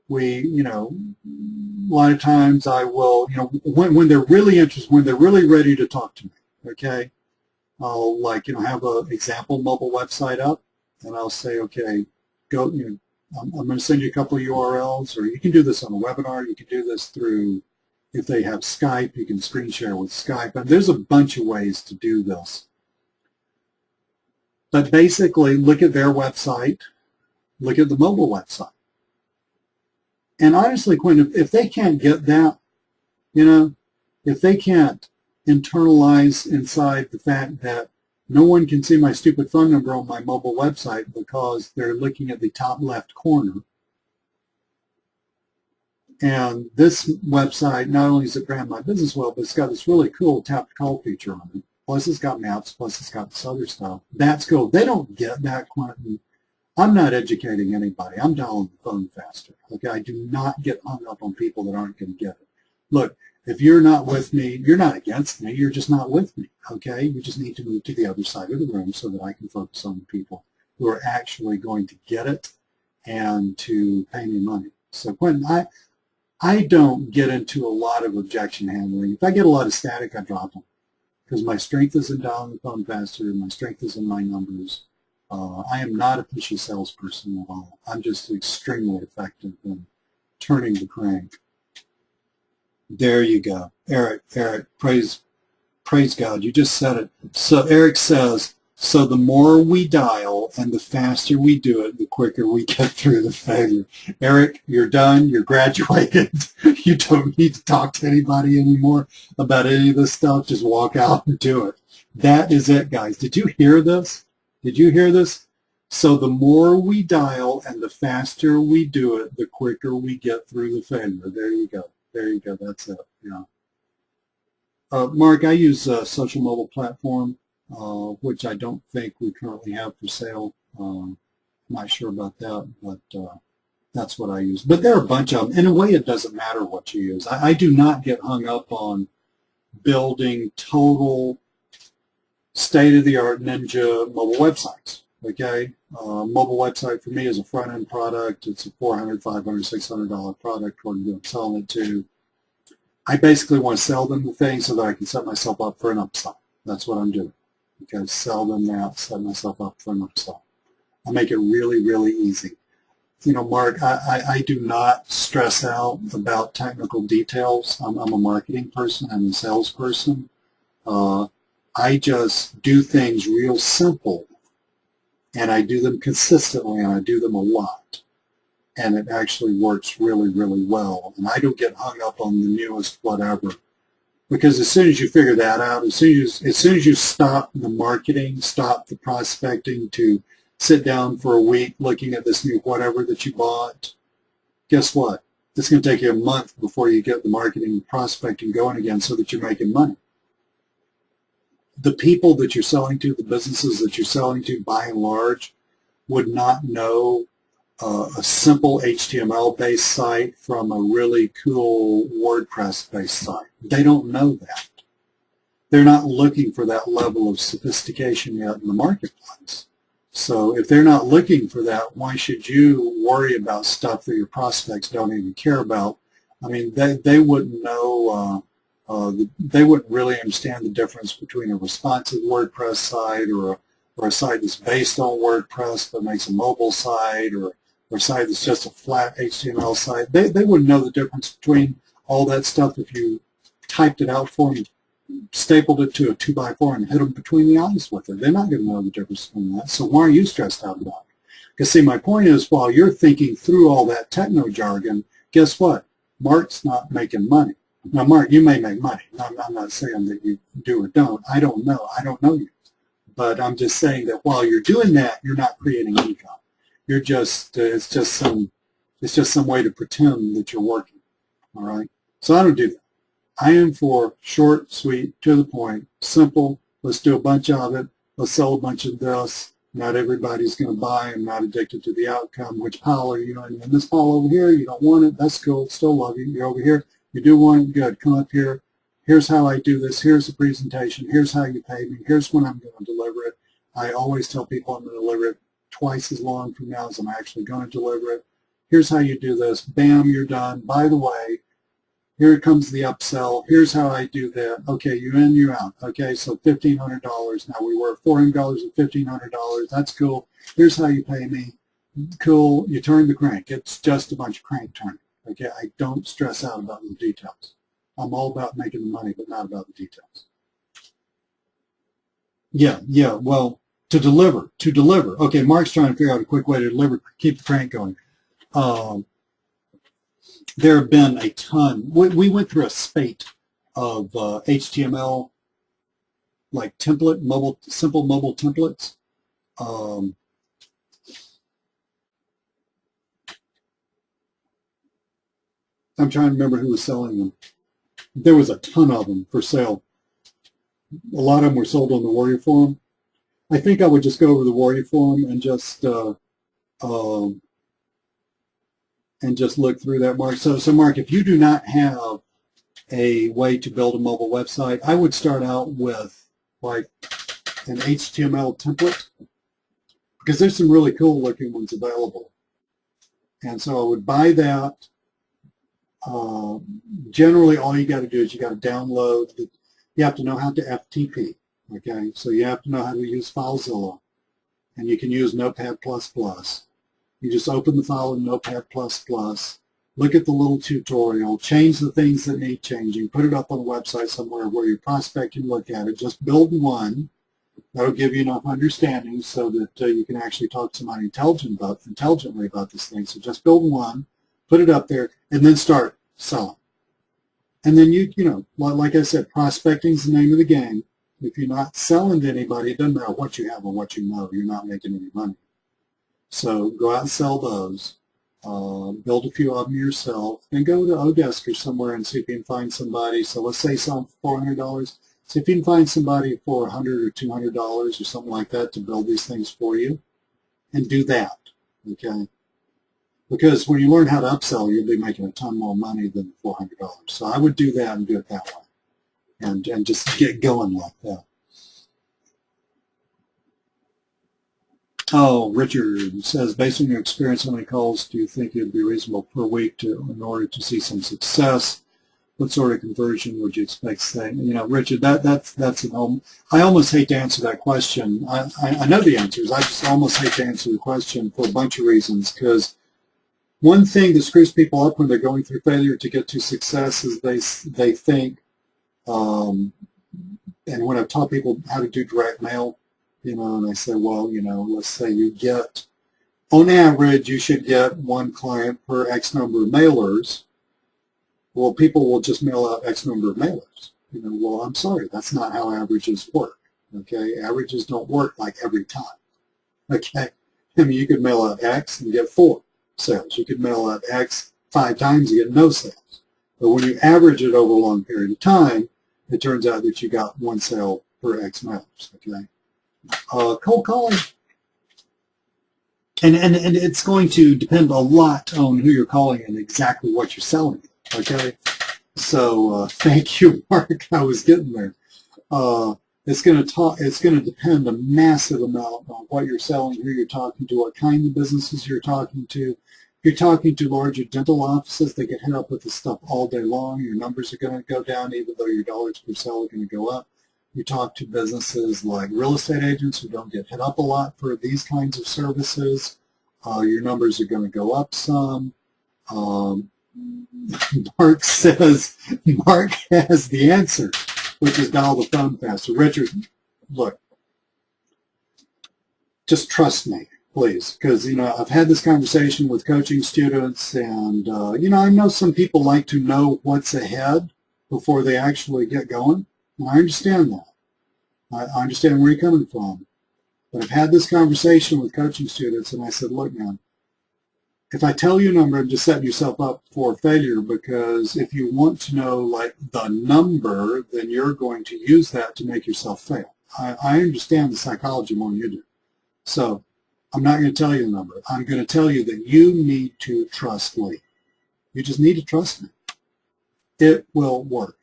We, you know, a lot of times I will, you know, when they're really interested, when they're really ready to talk to me, okay, I'll, like, you know, have an example mobile website up, and I'll say, okay, go, you know, I'm going to send you a couple of URLs, or you can do this on a webinar. You can do this through, if they have Skype, you can screen share with Skype. And there's a bunch of ways to do this. But basically, look at their website, look at the mobile website. And honestly, Quinn, if they can't get that, you know, if they can't internalize inside the fact that no one can see my stupid phone number on my mobile website because they're looking at the top left corner. And this website, not only does it brand my business well, but it's got this really cool tap to call feature on it. Plus it's got maps, plus it's got this other stuff. That's cool. They don't get that, Quentin. I'm not educating anybody. I'm dialing the phone faster. Okay, I do not get hung up on people that aren't going to get it. Look, if you're not with me, you're not against me. You're just not with me. Okay, you just need to move to the other side of the room so that I can focus on the people who are actually going to get it and to pay me money. So Quentin, I don't get into a lot of objection handling. If I get a lot of static, I drop them because my strength is in dialing the phone faster. My strength is in my numbers. I am not a pushy salesperson at all. I'm just extremely effective in turning the crank. There you go. Eric, praise God. You just said it. So Eric says, so the more we dial and the faster we do it, the quicker we get through the failure. Eric, you're done. You're graduated. You don't need to talk to anybody anymore about any of this stuff. Just walk out and do it. That is it, guys. Did you hear this? Did you hear this? So the more we dial and the faster we do it, the quicker we get through the failure. There you go. There you go. That's it. Yeah. Mark, I use a social mobile platform, which I don't think we currently have for sale. Not sure about that, but that's what I use. But there are a bunch of them. In a way, it doesn't matter what you use. I do not get hung up on building total state-of-the-art ninja mobile websites. Okay, mobile website for me is a front-end product. It's a $400, $500, $600 product according to who I'm selling it to. I basically want to sell them the thing so that I can set myself up for an upsell. That's what I'm doing. Okay, sell them that, set myself up for an upsell. I make it really, really easy. You know, Mark, I do not stress out about technical details. I'm a marketing person. I'm a salesperson. I just do things real simple, and I do them consistently, and I do them a lot, and it actually works really, really well. And I don't get hung up on the newest whatever, because as soon as you figure that out, as soon as you stop the marketing, stop the prospecting to sit down for a week looking at this new whatever that you bought, guess what? It's going to take you a month before you get the marketing and prospecting going again so that you're making money. The people that you're selling to, the businesses that you're selling to, by and large, would not know a simple HTML-based site from a really cool WordPress-based site. They don't know that. They're not looking for that level of sophistication yet in the marketplace. So if they're not looking for that, why should you worry about stuff that your prospects don't even care about? I mean, they wouldn't know. They wouldn't really understand the difference between a responsive WordPress site or a site that's based on WordPress but makes a mobile site, or a site that's just a flat HTML site. They wouldn't know the difference between all that stuff if you typed it out for them, stapled it to a 2x4 and hit them between the eyes with it. They're not going to know the difference between that. So why are you stressed out about it? Because see, my point is, while you're thinking through all that techno jargon, guess what? Mark's not making money. Now, Mark, you may make money. I'm not saying that you do or don't. I don't know. I don't know you. But I'm just saying that while you're doing that, you're not creating income. You're just it's just some way to pretend that you're working. All right. So I don't do that. I am for short, sweet, to the point, simple. Let's do a bunch of it. Let's sell a bunch of this. Not everybody's going to buy. I'm not addicted to the outcome. Which pile are you in? This pile over here, you don't want it. That's cool. Still love you. You're over here. You do want it. Good. Come up here. Here's how I do this. Here's the presentation. Here's how you pay me. Here's when I'm going to deliver it. I always tell people I'm going to deliver it twice as long from now as I'm actually going to deliver it. Here's how you do this. Bam, you're done. By the way, here comes the upsell. Here's how I do that. Okay, you in, you out. Okay, so $1,500. Now we were $400 and $1,500. That's cool. Here's how you pay me. Cool. You turn the crank. It's just a bunch of crank turning. Okay, I don't stress out about the details. I'm all about making the money, but not about the details. Yeah. Well, To deliver. Okay, Mark's trying to figure out a quick way to deliver, keep the crank going. There have been a ton. We went through a spate of HTML, like simple mobile templates. I'm trying to remember who was selling them. There was a ton of them for sale. A lot of them were sold on the Warrior Forum. I think I would just go over the Warrior Forum and just look through that, Mark. So Mark, if you do not have a way to build a mobile website, I would start out with like an HTML template, because there's some really cool looking ones available. And so I would buy that. Generally, all you got to do is you got to download. You have to know how to FTP. Okay, so you have to know how to use FileZilla, and you can use Notepad++. You just open the file in Notepad++, look at the little tutorial, change the things that need changing, put it up on a website somewhere where your prospect can look at it. Just build one. That'll give you enough understanding so that you can actually talk to somebody intelligently about this thing. So just build one, put it up there, and then start selling. And then you know, like I said, prospecting is the name of the game. If you're not selling to anybody, it doesn't matter what you have or what you know, you're not making any money. So go out and sell those. Build a few of them yourself, and go to Odesk or somewhere and see if you can find somebody. So let's say sell for $400. See if you can find somebody for $100 or $200 or something like that to build these things for you, and do that, okay? Because when you learn how to upsell, you'll be making a ton more money than $400. So I would do that and do it that way. And just get going like that. Oh, Richard says, based on your experience, how many calls do you think it would be reasonable per week in order to see some success? What sort of conversion would you expect? Saying, you know, Richard, that's an. I almost hate to answer that question. I know the answers. I just almost hate to answer the question for a bunch of reasons. Because one thing that screws people up when they're going through failure to get to success is they think. And when I've taught people how to do direct mail, you know, and I say, well, you know, let's say you get, on average, you should get one client per X number of mailers. Well, people will just mail out X number of mailers. You know, well, I'm sorry, that's not how averages work. Okay, averages don't work like every time. Okay, I mean, you could mail out X and get 4 sales. You could mail out X 5 times and get no sales. But when you average it over a long period of time, it turns out that you got 1 sale per X mailers. Okay. Cold calling, and it's going to depend a lot on who you're calling and exactly what you're selling. Okay, so thank you, Mark. I was getting there. It's going to depend a massive amount on what you're selling, who you're talking to, what kind of businesses you're talking to. If you're talking to larger dental offices, they get hit up with this stuff all day long. Your numbers are going to go down, even though your dollars per sale are going to go up. You talk to businesses like real estate agents who don't get hit up a lot for these kinds of services. Your numbers are going to go up some. Mark says Mark has the answer, which is dial the phone faster. Richard, look, just trust me, please, because, you know, I've had this conversation with coaching students, and, you know, I know some people like to know what's ahead before they actually get going. And I understand that. I understand where you're coming from. But I've had this conversation with coaching students, and I said, look, man, if I tell you a number, I'm just setting yourself up for failure, because if you want to know, like, the number, then you're going to use that to make yourself fail. I understand the psychology more than you do. So I'm not going to tell you the number. I'm going to tell you that you need to trust me. You just need to trust me. It will work.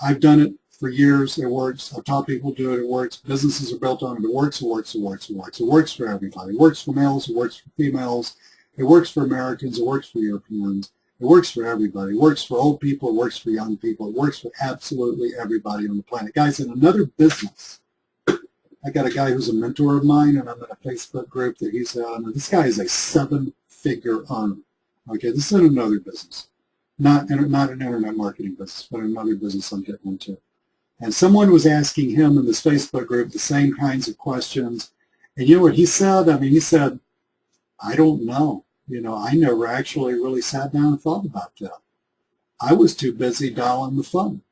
I've done it for years. It works. I've taught people to do it. It works. Businesses are built on it. It works. It works. It works. It works. It works for everybody. It works for males. It works for females. It works for Americans. It works for Europeans. It works for everybody. It works for old people. It works for young people. It works for absolutely everybody on the planet. Guys, in another business, I got a guy who's a mentor of mine, and I'm in a Facebook group that he's on. This guy is a 7-figure earner. Okay, this is in another business. Not an internet marketing business, but another business I'm getting into. And someone was asking him in this Facebook group the same kinds of questions, And you know what he said? I mean, he said, I don't know. You know, I never actually really sat down and thought about that. I was too busy dialing the phone.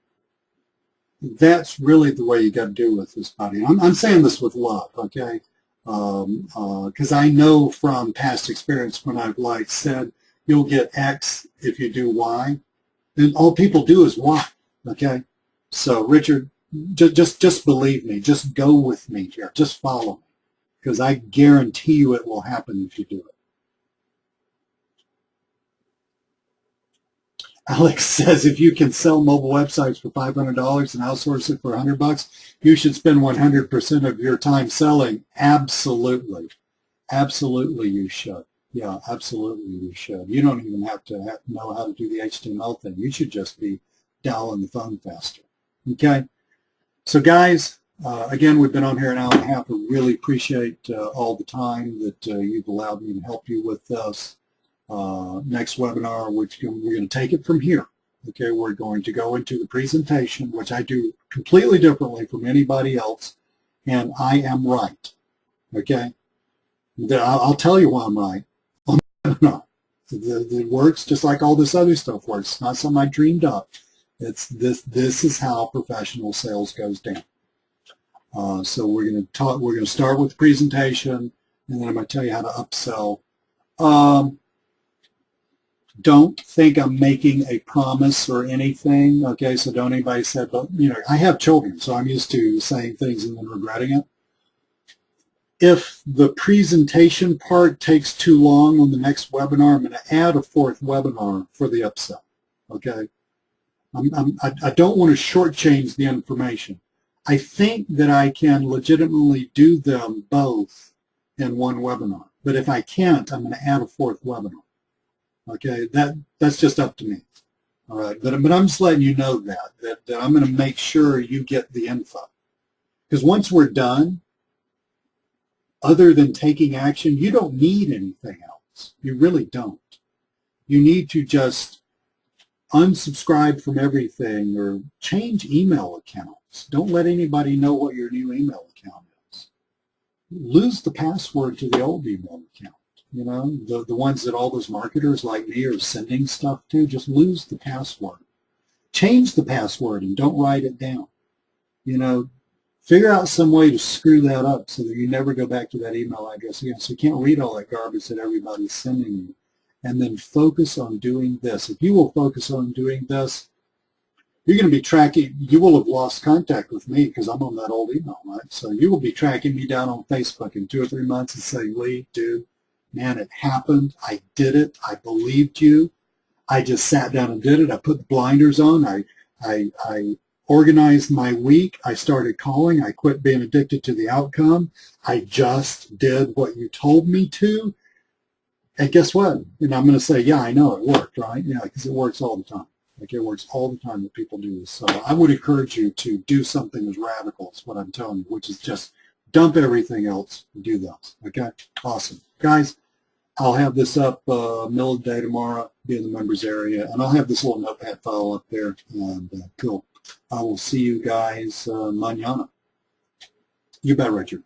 That's really the way you got to do with this, buddy. I'm saying this with love, okay? Because I know from past experience when I've like said you'll get X if you do Y, then all people do is Y, okay? So Richard, just believe me, just go with me here, just follow me, because I guarantee you it will happen if you do it. Alex says if you can sell mobile websites for $500 and outsource it for $100, you should spend 100% of your time selling. Absolutely. Absolutely you should. Yeah, absolutely you should. You don't even have to know how to do the HTML thing. You should just be dialing the phone faster. Okay? So guys, again, we've been on here an hour and a half. I really appreciate all the time that you've allowed me to help you with this. Next webinar, we're going to take it from here. Okay, we're going to go into the presentation, which I do completely differently from anybody else, and I am right. Okay, I'll tell you why I'm right. No, it works just like all this other stuff works. It's not something I dreamed up. It's this. This is how professional sales goes down. So we're going to talk. We're going to start with the presentation, and then I'm going to tell you how to upsell. Don't think I'm making a promise or anything, okay? So don't anybody say, but, you know, I have children, so I'm used to saying things and then regretting it. If the presentation part takes too long on the next webinar, I'm going to add a fourth webinar for the upsell, okay? I don't want to shortchange the information. I think that I can legitimately do them both in one webinar, but if I can't, I'm going to add a fourth webinar. Okay, that's just up to me. All right, but I'm just letting you know that I'm going to make sure you get the info. Because once we're done, other than taking action, you don't need anything else. You really don't. You need to just unsubscribe from everything or change email accounts. Don't let anybody know what your new email account is. Lose the password to the old email account. You know, the ones that all those marketers like me are sending stuff to, just lose the password. Change the password and don't write it down. You know, figure out some way to screw that up so that you never go back to that email address again. So you can't read all that garbage that everybody's sending you. And then focus on doing this. If you will focus on doing this, you're going to be tracking, you will have lost contact with me because I'm on that old email, right? So you will be tracking me down on Facebook in 2 or 3 months and saying, Lee, dude, man, it happened. I did it. I believed you. I just sat down and did it. I put the blinders on. I organized my week. I started calling. I quit being addicted to the outcome. I just did what you told me to. And guess what? And I'm going to say, yeah, I know it worked, right? Yeah, because it works all the time. Like it works all the time that people do this. So I would encourage you to do something as radical as what I'm telling you, which is just dump everything else and do those. Okay? Awesome. Guys, I'll have this up middle of the day tomorrow, be in the members area, and I'll have this little notepad file up there. And cool. I will see you guys mañana. You bet, Richard.